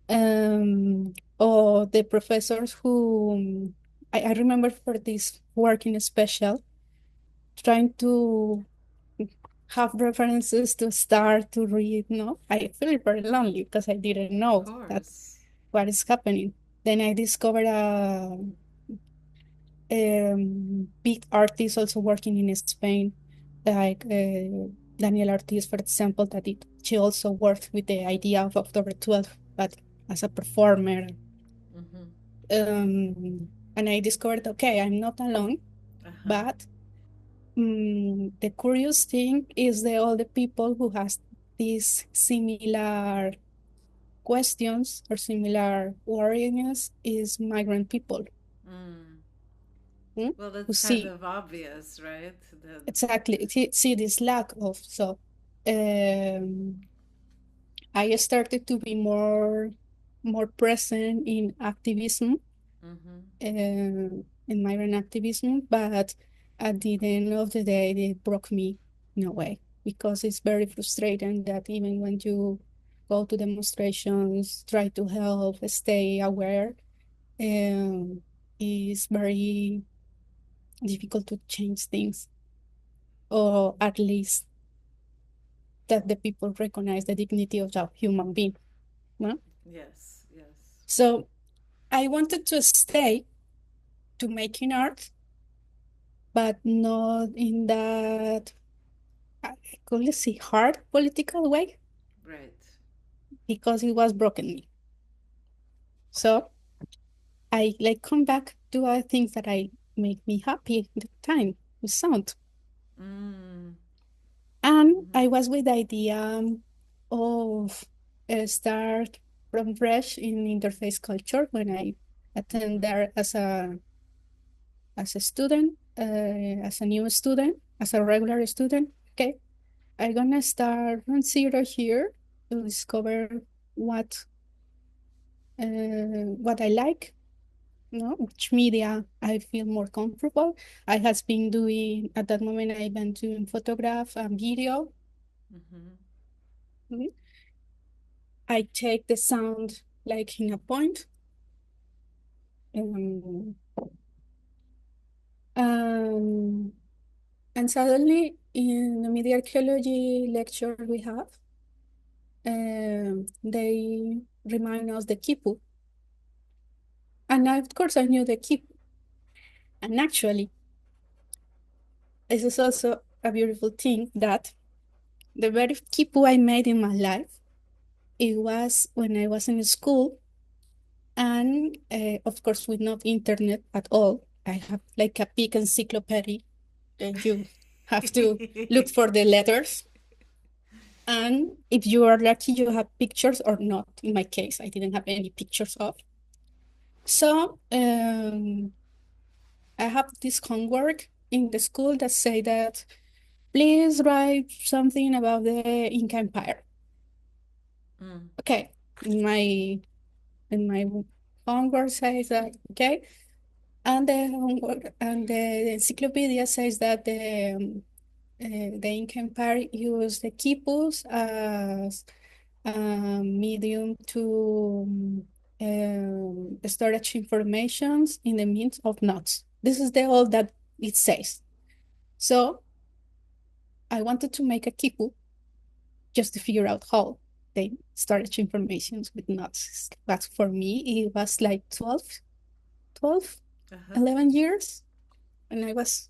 Speaker 2: yes.
Speaker 1: Or the professors who I remember for this work in special, trying to have references to start to read, no? I feel very lonely because I didn't
Speaker 2: Of
Speaker 1: know that
Speaker 2: course.
Speaker 1: what is happening. Then I discovered a big artist also working in Spain like Daniel Ortiz, for example, she also worked with the idea of October 12th, but as a performer.
Speaker 2: Mm-hmm.
Speaker 1: And I discovered, okay, I'm not alone,
Speaker 2: Uh-huh.
Speaker 1: but the curious thing is that all the people who has these similar questions or similar worries is migrant people.
Speaker 2: Mm.
Speaker 1: mm,
Speaker 2: Well,
Speaker 1: who
Speaker 2: that's kind
Speaker 1: see
Speaker 2: of obvious, right?
Speaker 1: exactly see this lack of. So um, I started to be more present in activism,
Speaker 2: Mm-hmm.
Speaker 1: in migrant activism, but at the end of the day, it broke me in a way because it's very frustrating that even when you go to demonstrations, try to help, stay aware, um, it's very difficult to change things, or at least that the people recognize the dignity of that human being. No?
Speaker 2: Yes, yes.
Speaker 1: So I wanted to stay to making art, but not in that, I could say, hard political way
Speaker 2: Right.
Speaker 1: because it was broken me. So I like come back to other things that I make me happy at the time with sound.
Speaker 2: Mm.
Speaker 1: And
Speaker 2: Mm-hmm.
Speaker 1: I was with the idea of start from fresh in interface culture when I attend
Speaker 2: Mm-hmm.
Speaker 1: there as a student, as a new student, as a regular student. Okay, I'm gonna start from zero here to discover what what I like, which media I feel more comfortable. I has been doing at that moment. I've been doing photograph and video.
Speaker 2: Mm-hmm.
Speaker 1: Mhm. I take the sound like in a point. Um, um, and suddenly in the media archaeology lecture we have, they remind us the Khipu. And of course I knew the Khipu. And actually, this is also a beautiful thing that the very Khipu I made in my life, it was when I was in school, and of course with no internet at all. I have like a big encyclopedia and you have to look for the letters. And if you are lucky, you have pictures or not. In my case, I didn't have any pictures of. So I have this homework in the school that say that please write something about the Inca Empire.
Speaker 2: Mm.
Speaker 1: Okay, in my homework says that okay, and the homework and the encyclopedia says that the Inca Empire used the quipus as a medium to storage informations in the means of notes. This is the all that it says. So I wanted to make a quipu just to figure out how they storage informations with notes. But for me, it was like 12,
Speaker 2: Uh-huh.
Speaker 1: 11 years when I was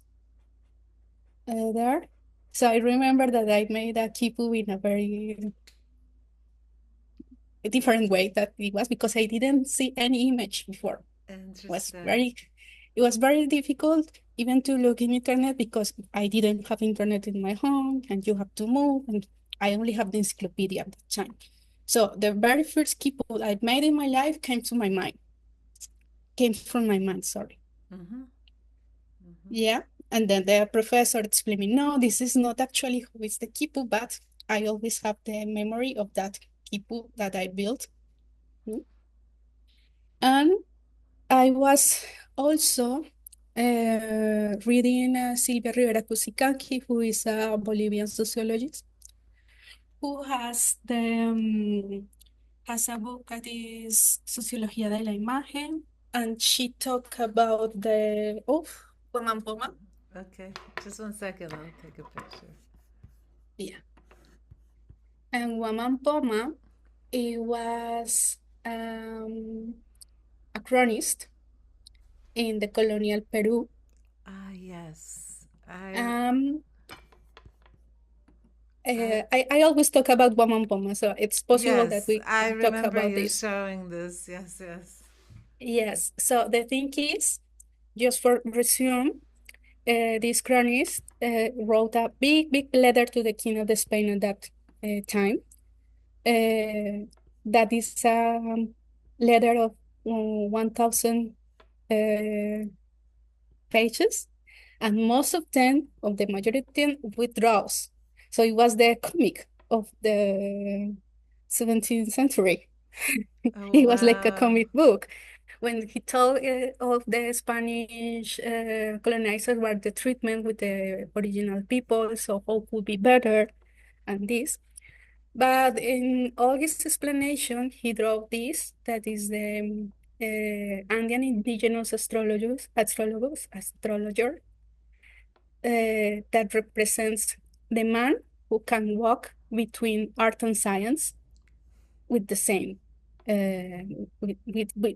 Speaker 1: there. So I remember that I made a quipu in a very different way that it was because I didn't see any image before. Was
Speaker 2: Interesting.
Speaker 1: very it was very difficult even to look in internet because I didn't have internet in my home and you have to move and I only have the encyclopedia at that time. So the very first keyboard I made in my life came from my mind, sorry.
Speaker 2: Mm-hmm. Mm-hmm.
Speaker 1: Yeah. And then the professor explained me, no, this is not actually who is the kipu, but I always have the memory of that kipu that I built. Mm. And I was also reading Silvia Rivera Cusicanqui, who is a Bolivian sociologist, who has a book that is Sociología de la Imagen, and she talked about the Woman Poma.
Speaker 2: Okay. Just one second. I'll take a picture.
Speaker 1: Yeah, and Woman Poma, it was a chronist in the colonial Peru.
Speaker 2: Ah, yes. I
Speaker 1: Um,
Speaker 2: I
Speaker 1: I always talk about Woman Poma, so it's possible that
Speaker 2: yes,
Speaker 1: we
Speaker 2: I
Speaker 1: can talk
Speaker 2: remember
Speaker 1: about
Speaker 2: you
Speaker 1: this.
Speaker 2: showing this. Yes, yes.
Speaker 1: Yes, so the thing is, just for resume, this chronist wrote a big letter to the king of Spain at that time. That is a letter of 1,000 uh, pages, and most of them, of the majority, withdraws. So it was the comic of the 17th century.
Speaker 2: Oh,
Speaker 1: It was like a
Speaker 2: wow.
Speaker 1: comic book. When he told of the Spanish colonizers what the treatment with the original people, so how could be better and this. But in all his explanation, he drew this, that is the Andean indigenous astrologer, that represents the man who can walk between art and science with the same,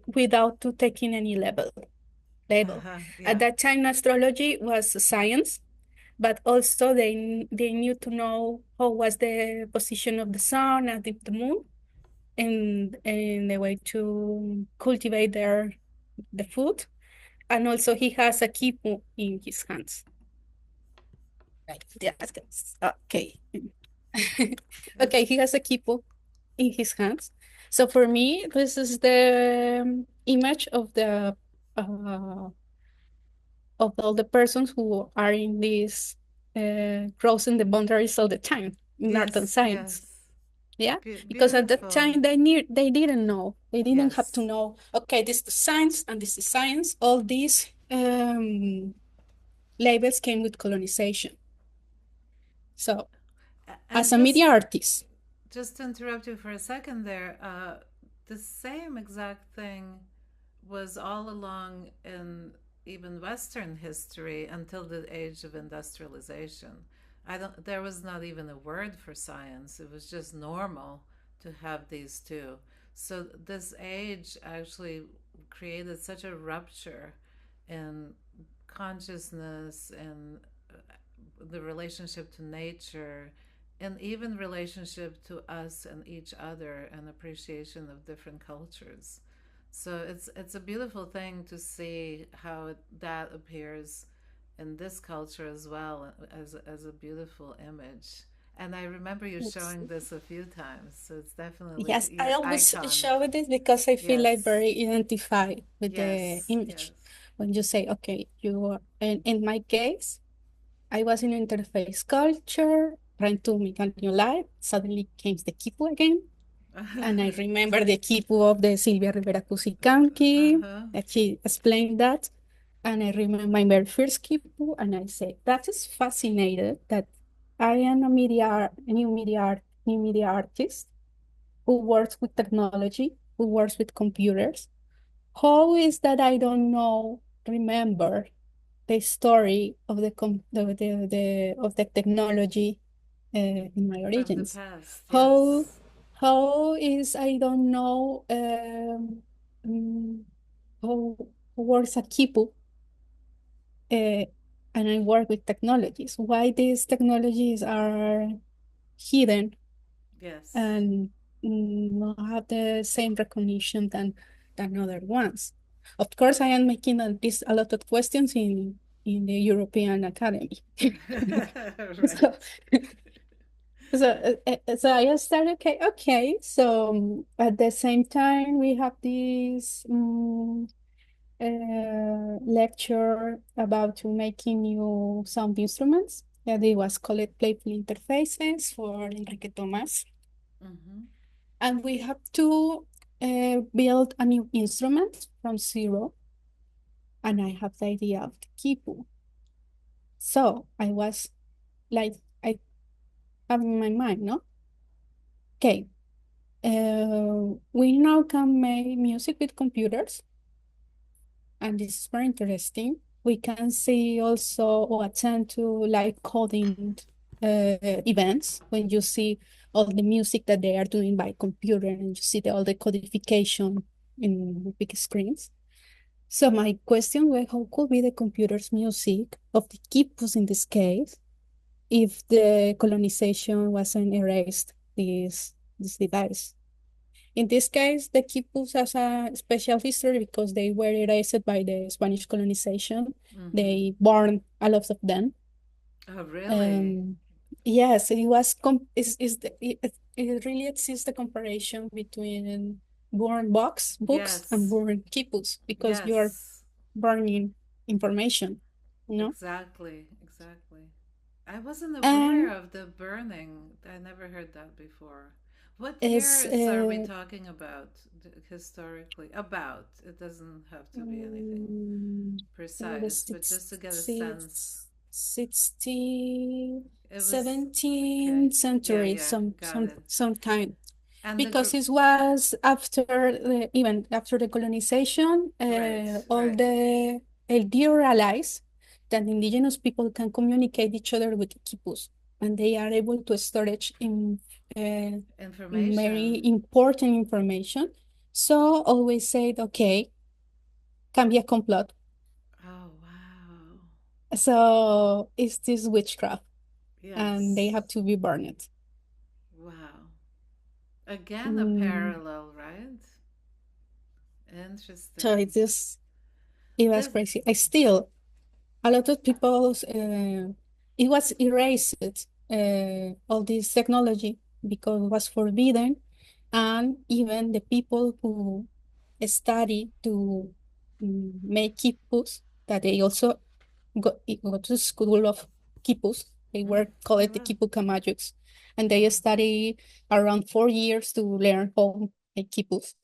Speaker 1: without to taking any label.
Speaker 2: Uh-huh.
Speaker 1: At
Speaker 2: Yeah.
Speaker 1: that time, astrology was science, but also they knew to know how was the position of the sun and the moon, and the way to cultivate the food. And also he has a kipu in his hands. Right. Yes. Okay.
Speaker 2: That's
Speaker 1: Okay, he has a kipu in his hands. So for me, this is the image of all the persons who are in this crossing the boundaries all the time in art and
Speaker 2: yes,
Speaker 1: science.
Speaker 2: yes.
Speaker 1: Yeah, because at that
Speaker 2: Beautiful.
Speaker 1: time they didn't know. They didn't have to
Speaker 2: Yes.
Speaker 1: know, okay, this is science and this is science. All these labels came with colonization. So
Speaker 2: And
Speaker 1: as a media artist,
Speaker 2: just to interrupt you for a second there, the same exact thing was all along in even Western history until the age of industrialization. I don't. There was not even a word for science. It was just normal to have these two. So this age actually created such a rupture in consciousness and the relationship to nature and even relationship to us and each other and appreciation of different cultures. So it's a beautiful thing to see how that appears in this culture as well as a beautiful image. And I remember you
Speaker 1: it's,
Speaker 2: showing this a few times, so it's definitely
Speaker 1: yes, I
Speaker 2: your
Speaker 1: always
Speaker 2: icon.
Speaker 1: show this because I feel like
Speaker 2: Yes,
Speaker 1: very identified with the
Speaker 2: yes,
Speaker 1: image.
Speaker 2: yes.
Speaker 1: When you say, okay, you are, and in my case, I was in interface culture, trying to make a new life. Suddenly came the Kipu again. And I remember the Kipu of the Silvia Rivera Cusicanqui,
Speaker 2: Uh-huh.
Speaker 1: that she explained that. And I remember my very first Kipu, and I said, that is fascinated that I am new media artist who works with technology, who works with computers. How is that I don't know, remember the story of of the technology in my
Speaker 2: From the
Speaker 1: origins?
Speaker 2: past,
Speaker 1: How
Speaker 2: yes.
Speaker 1: how is I don't know mm, how works a Kipu, uh, and I work with technologies. Why these technologies are hidden
Speaker 2: Yes.
Speaker 1: and not have the same recognition than other ones. Of course, I am making a lot of questions in the European Academy.
Speaker 2: Right.
Speaker 1: So, so I started, okay. So at the same time, we have this lecture about to making new sound instruments. That it was called Playful Interfaces for Enrique Tomás.
Speaker 2: Mm-hmm.
Speaker 1: And we have to build a new instrument from zero. And I have the idea of the kipu. So I was like, I have in my mind, no? Okay, we now can make music with computers, and this is very interesting. We can see also or attend to live coding events when you see all the music that they are doing by computer and you see all the codification in big screens. So my question was, how could be the computer's music of the kipus in this case? if the colonization wasn't erased this device. In this case, the Quipus has a special history because they were erased by the Spanish colonization.
Speaker 2: Mm-hmm.
Speaker 1: They burned a lot of them.
Speaker 2: Oh, really?
Speaker 1: Um, yes, it was is it really exists the comparison between burn books and
Speaker 2: Yes.
Speaker 1: burn Quipus because you are
Speaker 2: Yes.
Speaker 1: burning information, you know?
Speaker 2: Exactly. Exactly. I wasn't aware
Speaker 1: And
Speaker 2: of the burning. I never heard that before. What
Speaker 1: it's
Speaker 2: years are we talking about historically? About. It doesn't have to be anything
Speaker 1: the
Speaker 2: precise, but just to get a sense.
Speaker 1: 60,
Speaker 2: It was okay.
Speaker 1: 17th
Speaker 2: Yeah,
Speaker 1: century,
Speaker 2: yeah, got it.
Speaker 1: some kind.
Speaker 2: And the
Speaker 1: Because it was after even after the colonization,
Speaker 2: right,
Speaker 1: all
Speaker 2: right.
Speaker 1: the LDO realized that indigenous people can communicate each other with quipus, and they are able to storage uh, very
Speaker 2: Information.
Speaker 1: important information. So always said, okay, can be a complot.
Speaker 2: Oh, wow.
Speaker 1: So it's this witchcraft, and they
Speaker 2: Yes.
Speaker 1: have to be burned.
Speaker 2: Wow. Again, a
Speaker 1: Mm,
Speaker 2: parallel, right?
Speaker 1: so
Speaker 2: Interesting.
Speaker 1: it's just it was
Speaker 2: The
Speaker 1: crazy. I still a lot of people it was erased all this technology because it was forbidden, and even the people who study to make quipus that they also go to school of quipus. They
Speaker 2: mm,
Speaker 1: were called the
Speaker 2: well,
Speaker 1: quipu camajucs, and they
Speaker 2: mm,
Speaker 1: study around 4 years to learn how to make quipus.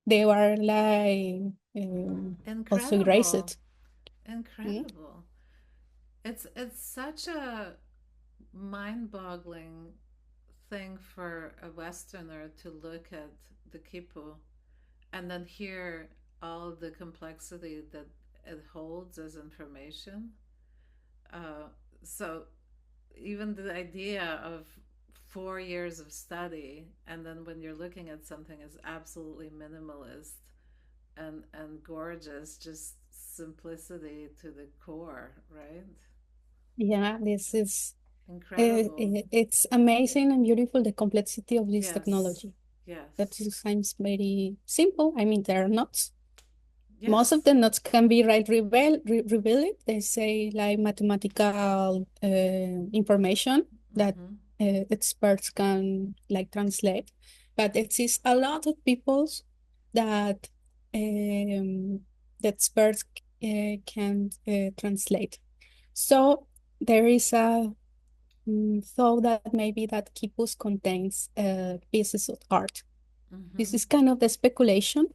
Speaker 1: They were like also
Speaker 2: incredible.
Speaker 1: erased. Mm.
Speaker 2: Incredible. It's such a mind-boggling thing for a Westerner to look at the Khipu and then hear all the complexity that it holds as information. Uh, so even the idea of 4 years of study, and then when you're looking at something as absolutely minimalist and gorgeous, just simplicity to the core, right?
Speaker 1: Yeah, this is
Speaker 2: Incredible.
Speaker 1: it's amazing and beautiful the complexity of this
Speaker 2: Yes,
Speaker 1: technology. That
Speaker 2: yes,
Speaker 1: seems very simple. I mean, there are notes. Most of
Speaker 2: yes.
Speaker 1: the notes can be revealed. They say like mathematical information that
Speaker 2: Mm-hmm.
Speaker 1: experts can like translate. But there exists a lot of peoples that the experts can translate. So there is a thought that maybe that Quipus contains pieces of art. This
Speaker 2: Mm-hmm.
Speaker 1: is kind of the speculation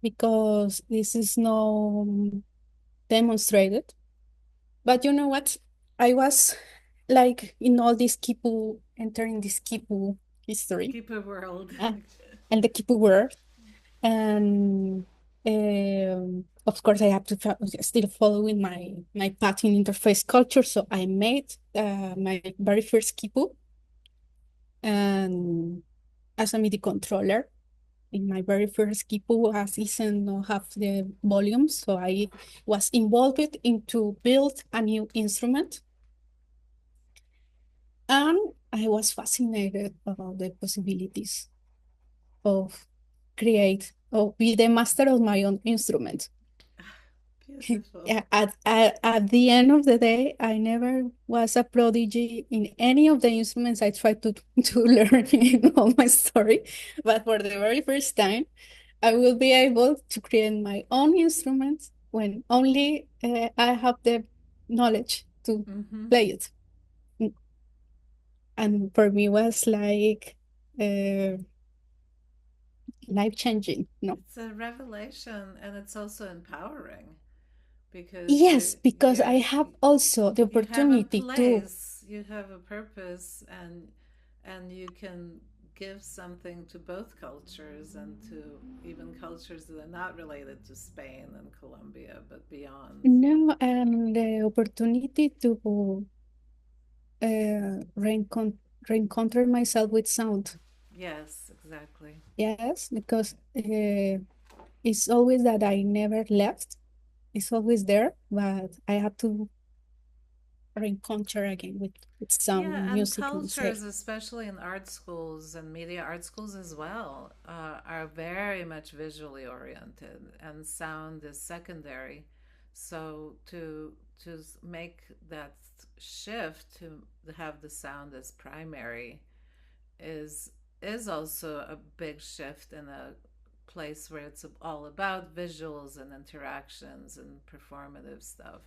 Speaker 1: because this is no demonstrated. But you know what? I was like in all this Kipu, entering this Kipu history
Speaker 2: Keep a world.
Speaker 1: uh, and the Kipu world. And of course, I have to still following my path in interface culture. So I made my very first Kipu and as a MIDI controller. In my very first Kipu as isn't no have the volume, so I was involved into build a new instrument, and I was fascinated about the possibilities of create or be the master of my own instrument.
Speaker 2: Beautiful.
Speaker 1: Yeah, at the end of the day, I never was a prodigy in any of the instruments I tried to learn in all my story, but for the very first time, I will be able to create my own instruments when only I have the knowledge to
Speaker 2: Mm-hmm.
Speaker 1: play it. Mm, and for me was like life changing, no?
Speaker 2: It's a revelation, and it's also empowering because
Speaker 1: Yes, because I have also the
Speaker 2: you have a
Speaker 1: opportunity to.
Speaker 2: place, you have a purpose, and you can give something to both cultures and to even cultures that are not related to Spain and Colombia, but beyond.
Speaker 1: No, and the opportunity to reencounter myself with sound.
Speaker 2: Yes, exactly.
Speaker 1: Yes, because it's always that I never left. It's always there, but I have to encounter again with sound
Speaker 2: Yeah,
Speaker 1: and
Speaker 2: and
Speaker 1: music and say,
Speaker 2: cultures, especially in art schools and media art schools as well, are very much visually oriented, and sound is secondary. So to make that shift to have the sound as primary is is also a big shift in a place where it's all about visuals and interactions and performative stuff.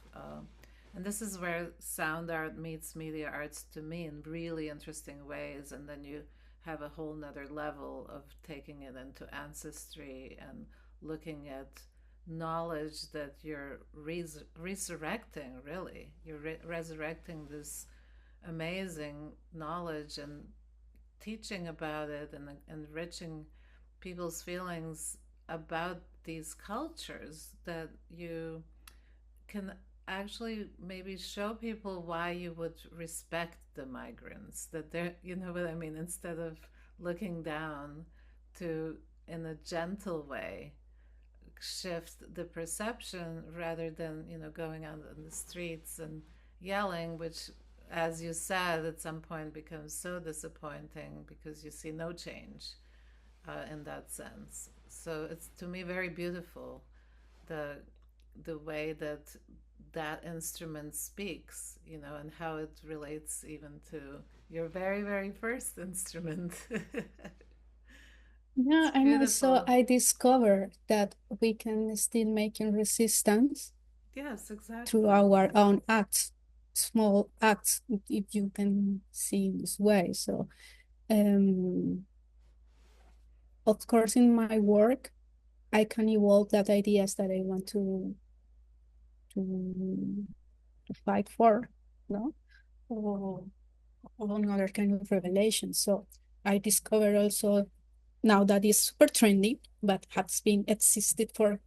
Speaker 2: And this is where sound art meets media arts to me in really interesting ways. And then you have a whole nother level of taking it into ancestry and looking at knowledge that you're resurrecting, really. You're resurrecting this amazing knowledge and teaching about it and enriching people's feelings about these cultures that you can actually maybe show people why you would respect the migrants, that they're, you know what I mean, instead of looking down, to in a gentle way shift the perception rather than, you know, going out on the streets and yelling, which, as you said, at some point becomes so disappointing because you see no change in that sense. So it's, to me, very beautiful, the the way that that instrument speaks, you know, and how it relates even to your very, very first instrument.
Speaker 1: yeah,
Speaker 2: It's
Speaker 1: and also
Speaker 2: beautiful.
Speaker 1: I discovered that we can still make a resistance
Speaker 2: Yes,
Speaker 1: through
Speaker 2: exactly.
Speaker 1: our own acts, small acts, if you can see in this way. So, um, of course, in my work, I can evolve that ideas that I want to, to fight for, no? Or, or another kind of revelation. So I discovered also now that is super trendy, but has been existed for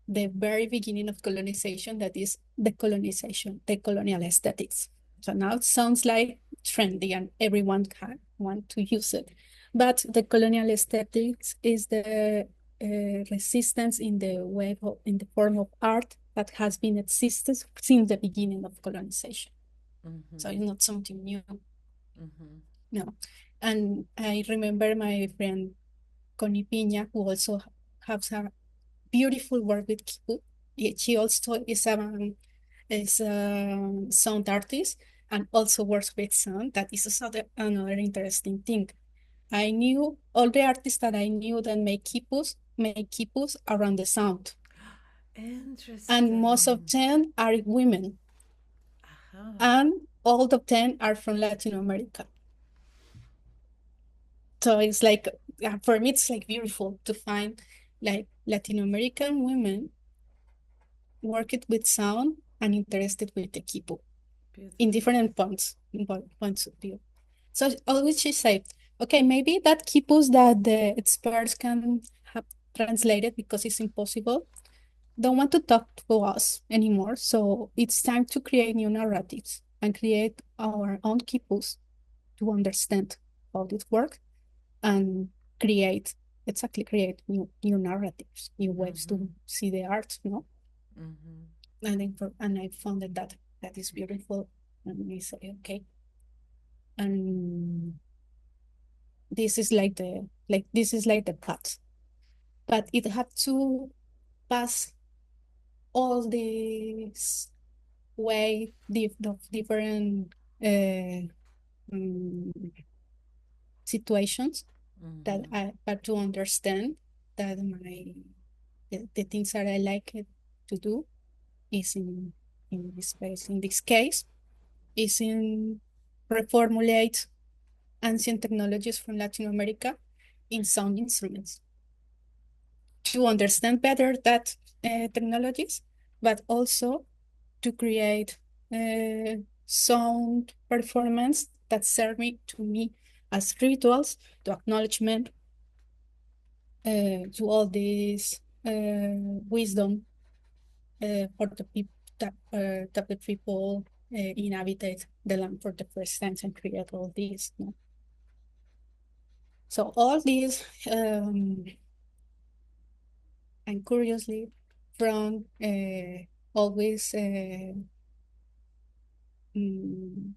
Speaker 1: the very beginning of colonization, that is decolonization, decolonial aesthetics. So now it sounds like trendy and everyone can want to use it. But the colonial aesthetics is the resistance in the way of, in the form of art that has been existed since the beginning of colonization. So
Speaker 2: Mm-hmm.
Speaker 1: it's not something new,
Speaker 2: Mm-hmm.
Speaker 1: no. And I remember my friend Connie Piña, who also has a beautiful work with Khipu. She also is a sound artist and also works with sound. That is also another interesting thing. I knew all the artists that I knew that make quipus around the sound, and most of
Speaker 2: Interesting.
Speaker 1: them are women,
Speaker 2: Uh-huh.
Speaker 1: and all of them are from Latin America. So it's like, for me, it's like beautiful to find like Latin American women worked with sound and interested with the quipu in
Speaker 2: Beautiful.
Speaker 1: different points of view. So always she said, okay, maybe that quipus that the experts can have translated because it's impossible, don't want to talk to us anymore. So it's time to create new narratives and create our own quipus to understand how this works and create create new narratives, new ways
Speaker 2: Mm-hmm.
Speaker 1: to see the art, you know.
Speaker 2: Mm-hmm.
Speaker 1: And I found that is beautiful. And I say, okay, and this is like the path, but it had to pass all these of different uh, um, situations that
Speaker 2: Mm-hmm.
Speaker 1: I but to understand that the things that I like it to do is in this space. In this case, is in reformulate ancient technologies from Latin America in sound instruments to understand better that technologies, but also to create sound performance that serve me to me as rituals to acknowledgement to all this wisdom for the people that the people inhabited the land for the first time and create all these. No? So all these, and curiously, from always mm,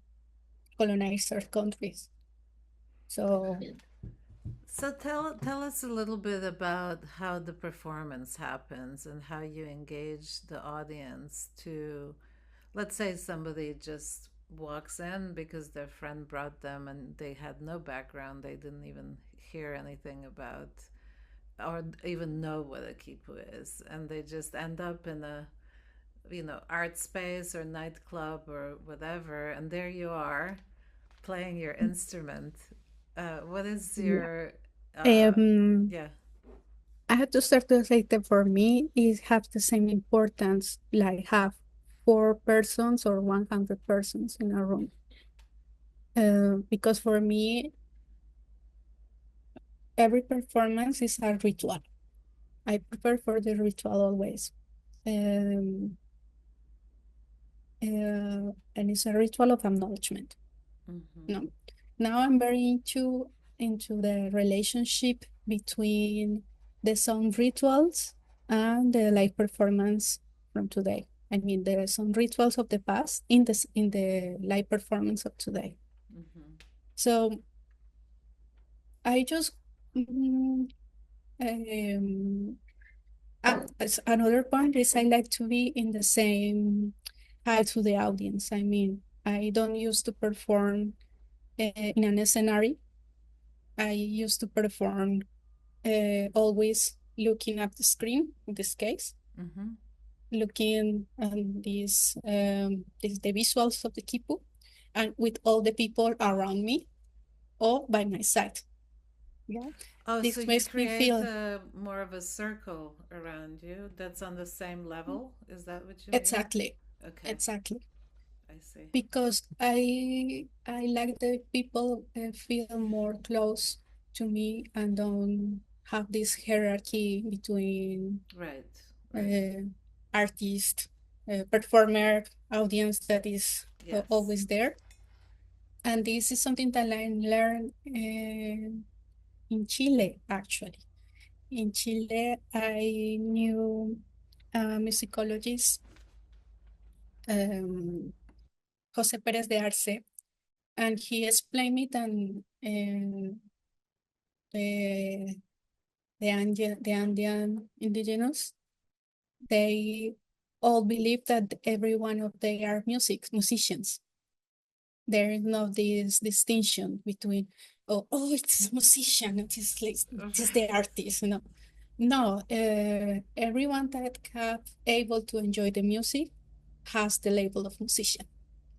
Speaker 1: colonizer countries. So
Speaker 2: So tell us a little bit about how the performance happens and how you engage the audience to, let's say somebody just walks in because their friend brought them and they had no background, they didn't even hear anything about or even know what a kipu is, and they just end up in a art space or nightclub or whatever, and there you are playing your instrument. What is
Speaker 1: yeah.
Speaker 2: your uh,
Speaker 1: Um,
Speaker 2: yeah.
Speaker 1: I have to start to say that for me, it have the same importance like have 4 persons or 100 persons in a room. Because for me, every performance is a ritual. I prepare for the ritual always. Um, and it's a ritual of acknowledgement.
Speaker 2: Mm-hmm.
Speaker 1: No, now I'm very into the relationship between the sound rituals and the live performance from today. I mean, the sound rituals of the past in the live performance of today.
Speaker 2: Mm-hmm.
Speaker 1: So I just um, another point is I like to be in the same height to the audience. I mean, I don't used to perform in an scenario. I used to perform always looking at the screen, in this case,
Speaker 2: Mm-hmm.
Speaker 1: looking at the visuals of the Khipu and with all the people around me or by my side. Yeah,
Speaker 2: Oh, so
Speaker 1: this
Speaker 2: you
Speaker 1: makes me
Speaker 2: create
Speaker 1: feel
Speaker 2: a more of a circle around you that's on the same level? Is that what you mean?
Speaker 1: exactly,
Speaker 2: Okay,
Speaker 1: exactly.
Speaker 2: I see.
Speaker 1: Because I like the people feel more close to me and don't have this hierarchy between
Speaker 2: Right, right.
Speaker 1: uh, artist, performer, audience that is
Speaker 2: Yes.
Speaker 1: always there. And this is something that I learned in Chile, actually. In Chile, I knew a musicologist, um, Jose Pérez de Arce, and he explained me that the, the Andean indigenous, they all believe that every one of they are musicians. There is no this distinction between oh it's a musician, it is the
Speaker 2: Right.
Speaker 1: artist. No, no. Everyone that have able to enjoy the music has the label of musician.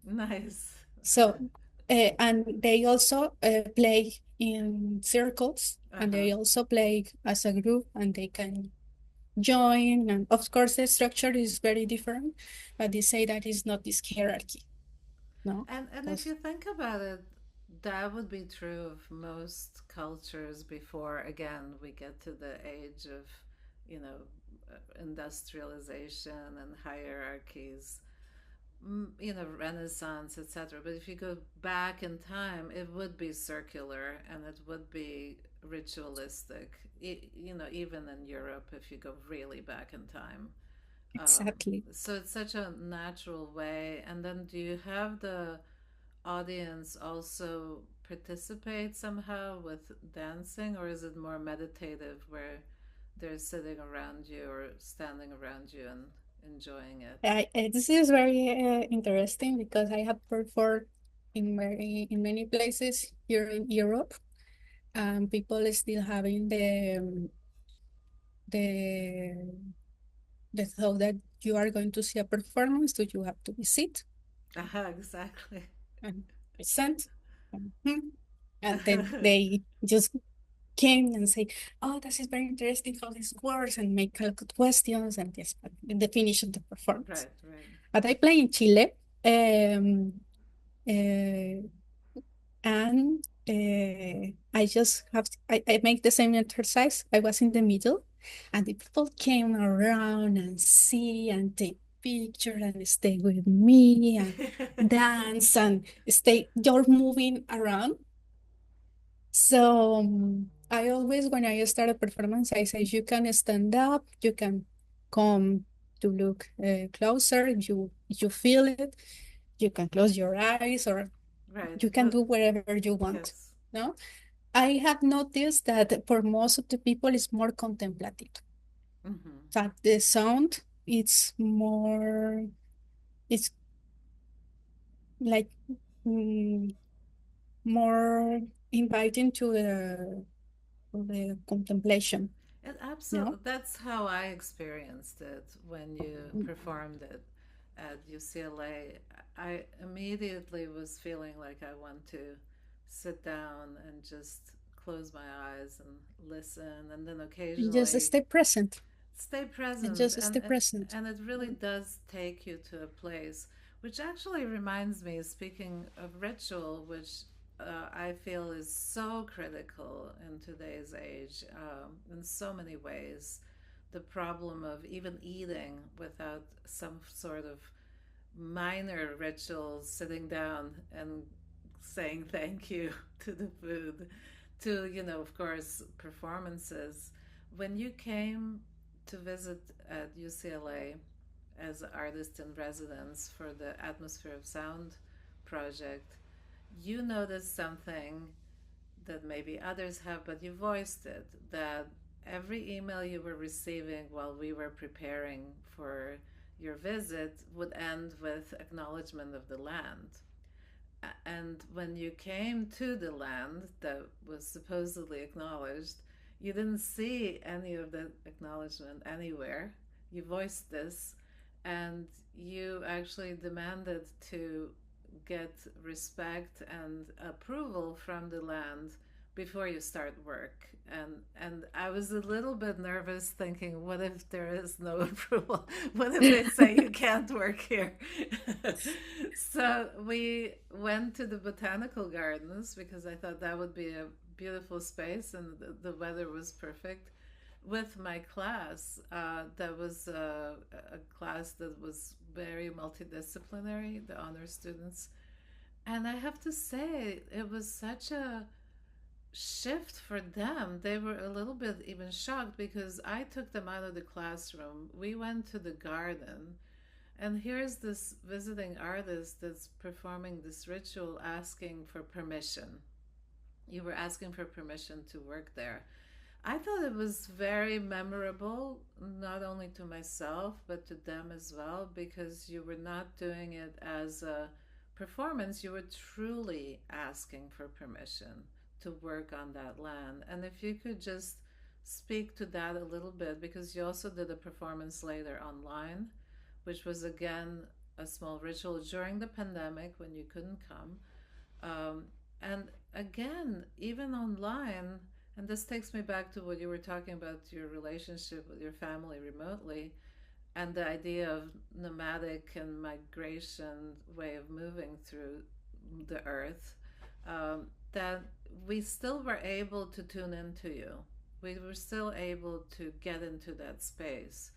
Speaker 2: Nice.
Speaker 1: So and they also play in circles, and
Speaker 2: Uh-huh.
Speaker 1: they also play as a group, and they can join. And of course, the structure is very different, but they say that is not this hierarchy. No,
Speaker 2: And if
Speaker 1: because
Speaker 2: you think about it, that would be true of most cultures before, again, we get to the age of, you know, industrialization and hierarchies, Renaissance, etc. But if you go back in time, it would be circular and it would be ritualistic, even in Europe, if you go really back in time.
Speaker 1: exactly.
Speaker 2: So it's such a natural way. And then do you have the audience also participate somehow with dancing, or is it more meditative where they're sitting around you or standing around you and enjoying it?
Speaker 1: This is very interesting because I have performed in many places here in Europe. People is still having the the thought that you are going to see a performance, so you have to visit
Speaker 2: Exactly.
Speaker 1: and present. And then they just came and say, "Oh, this is very interesting how this works," and make a lot of questions, and yes, but in the finish of the performance.
Speaker 2: Right, right.
Speaker 1: But I play in Chile, uh, and I just I make the same exercise. I was in the middle, and the people came around and see and take picture and stay with me and dance and stay. You're moving around. So I always, when I start a performance, I say you can stand up, you can come to look closer if you feel it. you can close your eyes or
Speaker 2: Right.
Speaker 1: you can
Speaker 2: But
Speaker 1: do whatever you want.
Speaker 2: yes.
Speaker 1: No, I have noticed that for most of the people, it's more contemplative.
Speaker 2: Hmm.
Speaker 1: That the sound, it's more, it's like mm, more inviting to the contemplation.
Speaker 2: It
Speaker 1: No,
Speaker 2: absolutely, that's how I experienced it when you performed it at UCLA. I immediately was feeling like I want to sit down and just close my eyes and listen, and then
Speaker 1: and just
Speaker 2: occasionally
Speaker 1: stay present
Speaker 2: stay
Speaker 1: and
Speaker 2: present.
Speaker 1: just stay present.
Speaker 2: And it really does take you to a place, which actually reminds me, speaking of ritual, which I feel is so critical in today's age, in so many ways. The problem of even eating without some sort of minor rituals, sitting down and saying thank you to the food, to, of course, performances. When you came to visit at UCLA as artist in residence for the Atmosphere of Sound project, you noticed something that maybe others have, but you voiced it, that every email you were receiving while we were preparing for your visit would end with acknowledgement of the land. And when you came to the land that was supposedly acknowledged, you didn't see any of the acknowledgement anywhere. You voiced this, and you actually demanded to get respect and approval from the land before you start work. And I was a little bit nervous, thinking, what if there is no approval? What if they say you can't work here? So we went to the botanical gardens because I thought that would be a beautiful space, and the weather was perfect with my class. That was a class that was very multidisciplinary, the honor students. And I have to say, it was such a shift for them. They were a little bit even shocked because I took them out of the classroom. We went to the garden, and here's this visiting artist that's performing this ritual asking for permission. You were asking for permission to work there. I thought it was very memorable, not only to myself, but to them as well, because you were not doing it as a performance. You were truly asking for permission to work on that land. And if you could just speak to that a little bit, because you also did a performance later online, which was again a small ritual during the pandemic when you couldn't come. And again, even online, and this takes me back to what you were talking about, your relationship with your family remotely, and the idea of nomadic and migration way of moving through the earth, that we still were able to tune into you. We were still able to get into that space.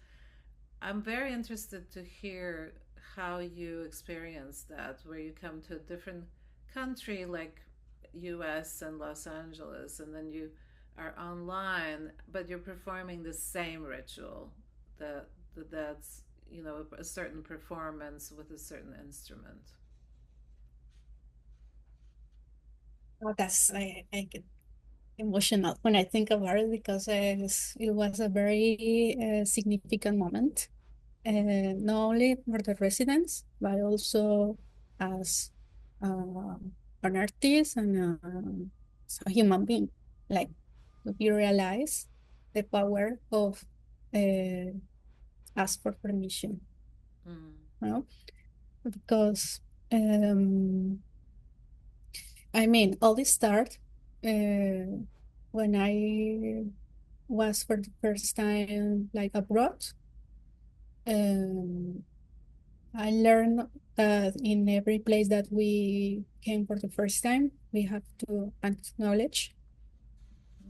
Speaker 2: I'm very interested to hear how you experience that, where you come to a different country like US and Los Angeles, and then you are online, but you're performing the same ritual. That that's a certain performance with a certain instrument.
Speaker 1: Oh, I get emotional when I think about it because it was a very significant moment, not only for the residents, but also as uh, an artist and as a human being. Like, you realize the power of uh, ask for permission,
Speaker 2: Mm.
Speaker 1: you know? Because um, I mean, all this start when I was for the first time like abroad. Um, I learned that in every place that we came for the first time, we have to acknowledge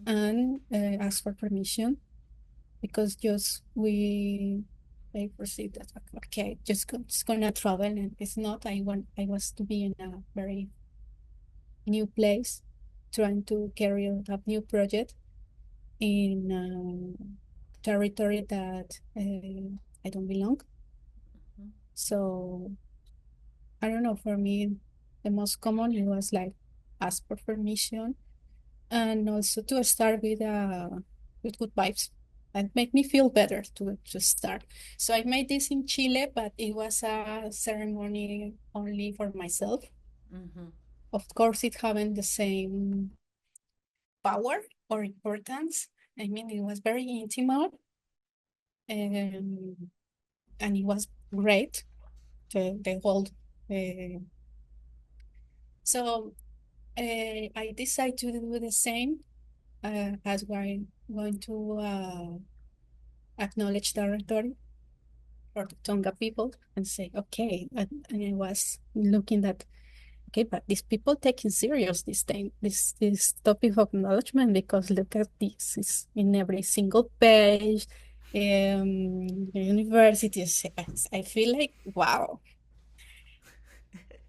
Speaker 1: and ask for permission because just we like perceive that okay, just gonna travel and it's not. I was to be in a very new place, trying to carry out a new project in territory that I don't belong. So I don't know, for me, the most common it was like ask for permission and also to start with good vibes and make me feel better to start. So I made this in Chile, but it was a ceremony only for myself.
Speaker 2: Mm-hmm.
Speaker 1: Of course, it having the same power or importance. I mean, it was very intimate, and it was great. The whole. Uh, so I decided to do the same as we're going to acknowledge territory for the Tonga people and say, okay, and I was looking at, okay, but these people taking serious this thing, this topic of acknowledgement, because look at this, it's in every single page. Universities, I feel like, wow.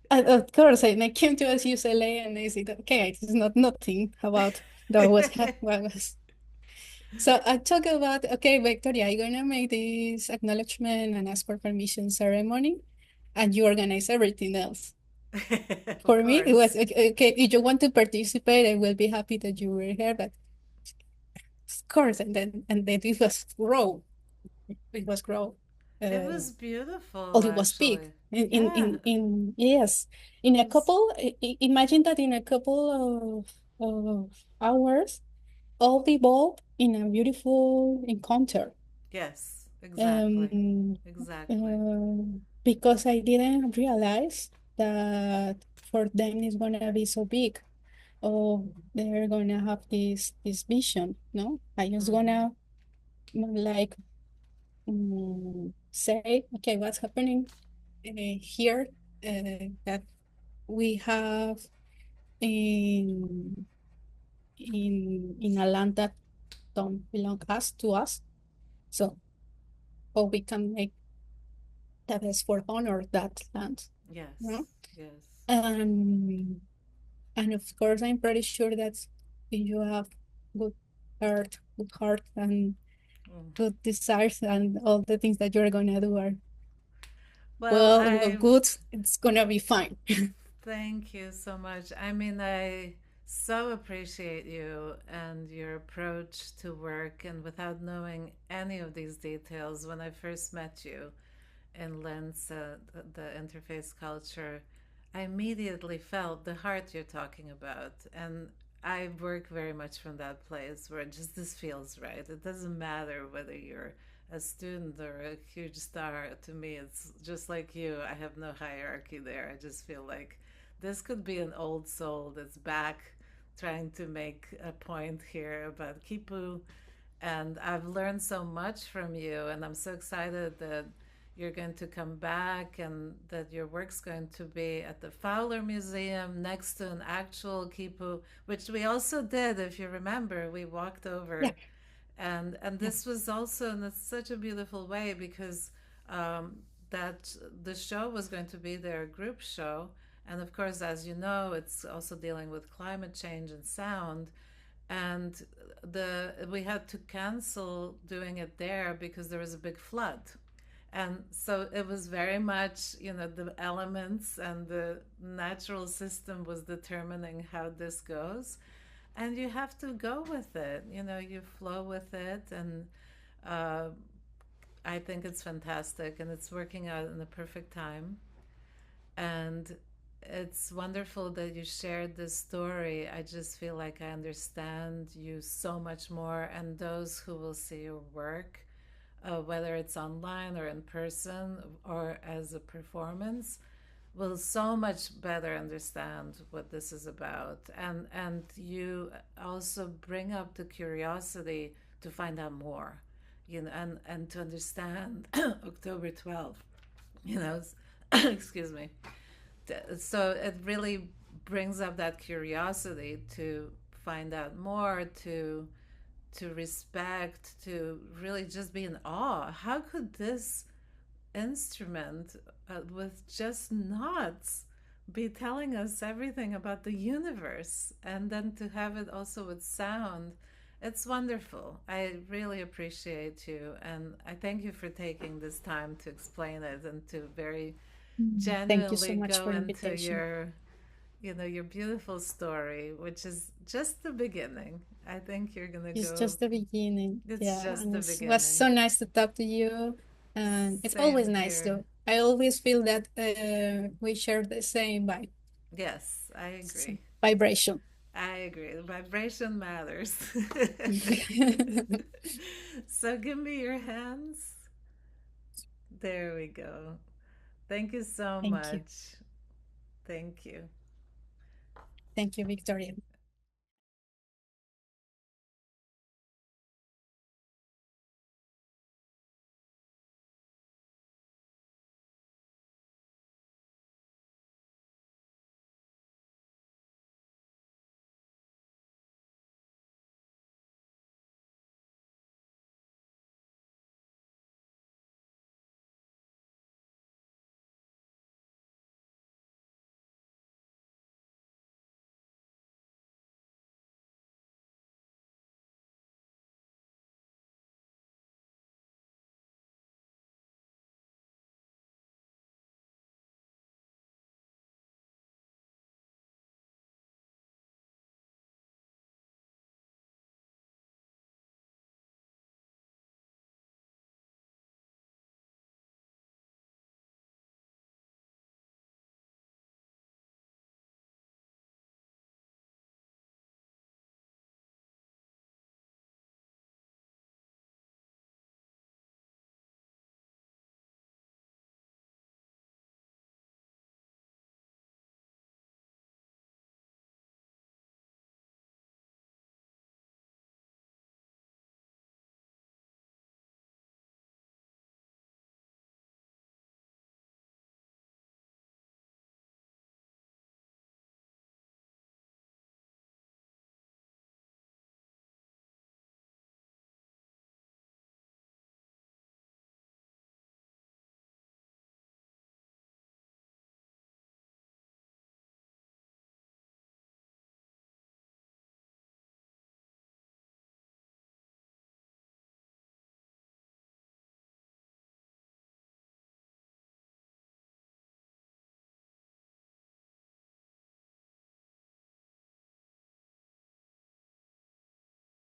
Speaker 1: And of course, I came to us UCLA and I said, okay, it is not nothing about that was what was. So I talk about, okay, Victoria, I'm gonna make this acknowledgement and ask for permission ceremony, and you organize everything else.
Speaker 2: Of
Speaker 1: For me, it was
Speaker 2: course.
Speaker 1: okay, okay, if you want to participate, I will be happy that you were here, but of course, and then it was grow. It was grow.
Speaker 2: It
Speaker 1: Uh,
Speaker 2: was beautiful,
Speaker 1: or it was big.
Speaker 2: actually.
Speaker 1: In in
Speaker 2: Yeah.
Speaker 1: in, in yes, in a
Speaker 2: It's,
Speaker 1: couple, imagine that in a couple of hours, all evolved in a beautiful encounter.
Speaker 2: yes, exactly.
Speaker 1: Um,
Speaker 2: Exactly.
Speaker 1: because I didn't realize that for them it's gonna be so big. Oh, they're gonna have this vision. No, I just
Speaker 2: Mm-hmm.
Speaker 1: wanna like say, okay, what's happening here? That we have in in a land that don't belong us to us. So, how we can make the best for honor that land.
Speaker 2: Yes.
Speaker 1: No?
Speaker 2: Yes.
Speaker 1: And and of course, I'm pretty sure that if you have good good heart, and
Speaker 2: Mm.
Speaker 1: good desires, and all the things that you're gonna do are
Speaker 2: Well,
Speaker 1: well
Speaker 2: I
Speaker 1: good, it's gonna be fine.
Speaker 2: thank you so much. I mean, I so appreciate you and your approach to work. And without knowing any of these details, when I first met you in Lens, the interface culture, I immediately felt the heart you're talking about. And I work very much from that place where just this feels right. It doesn't matter whether you're a student or a huge star. To me, it's just like you. I have no hierarchy there. I just feel like this could be an old soul that's back trying to make a point here about Khipu. And I've learned so much from you, and I'm so excited that you're going to come back and that your work's going to be at the Fowler Museum next to an actual Khipu, which we also did, if you remember. We walked
Speaker 1: Yeah,
Speaker 2: over, and
Speaker 1: yeah,
Speaker 2: this was also in such a beautiful way because um, that the show was going to be their group show, and of course, as you know, it's also dealing with climate change and sound, and the we had to cancel doing it there because there was a big flood, and so it was very much, the elements and the natural system was determining how this goes, and you have to go with it, you flow with it, and uh, I think it's fantastic, and it's working out in the perfect time. And it's wonderful that you shared this story. I just feel like I understand you so much more, and those who will see your work, whether it's online or in person or as a performance, will so much better understand what this is about. And you also bring up the curiosity to find out more, and to understand October 12th, you know, excuse me. So it really brings up that curiosity to find out more, to respect, to really just be in awe. How could this instrument with just notes be telling us everything about the universe, and then to have it also with sound? It's wonderful. I really appreciate you, and I thank you for taking this time to explain it and to very
Speaker 1: Thank you so
Speaker 2: genuinely
Speaker 1: much
Speaker 2: go
Speaker 1: for the
Speaker 2: into
Speaker 1: invitation.
Speaker 2: your beautiful story, which is just the beginning. I think you're gonna
Speaker 1: It's
Speaker 2: go.
Speaker 1: just the beginning.
Speaker 2: It's
Speaker 1: Yeah,
Speaker 2: just
Speaker 1: and
Speaker 2: the
Speaker 1: it was so
Speaker 2: beginning.
Speaker 1: nice to talk to you. And it's always
Speaker 2: Same
Speaker 1: nice
Speaker 2: here.
Speaker 1: though. I always feel that we share the same
Speaker 2: Yes, I agree.
Speaker 1: vibration.
Speaker 2: I agree. The vibration matters. So give me your hands. There we go. Thank you so
Speaker 1: Thank you.
Speaker 2: much. Thank you.
Speaker 1: Thank you, Victoria.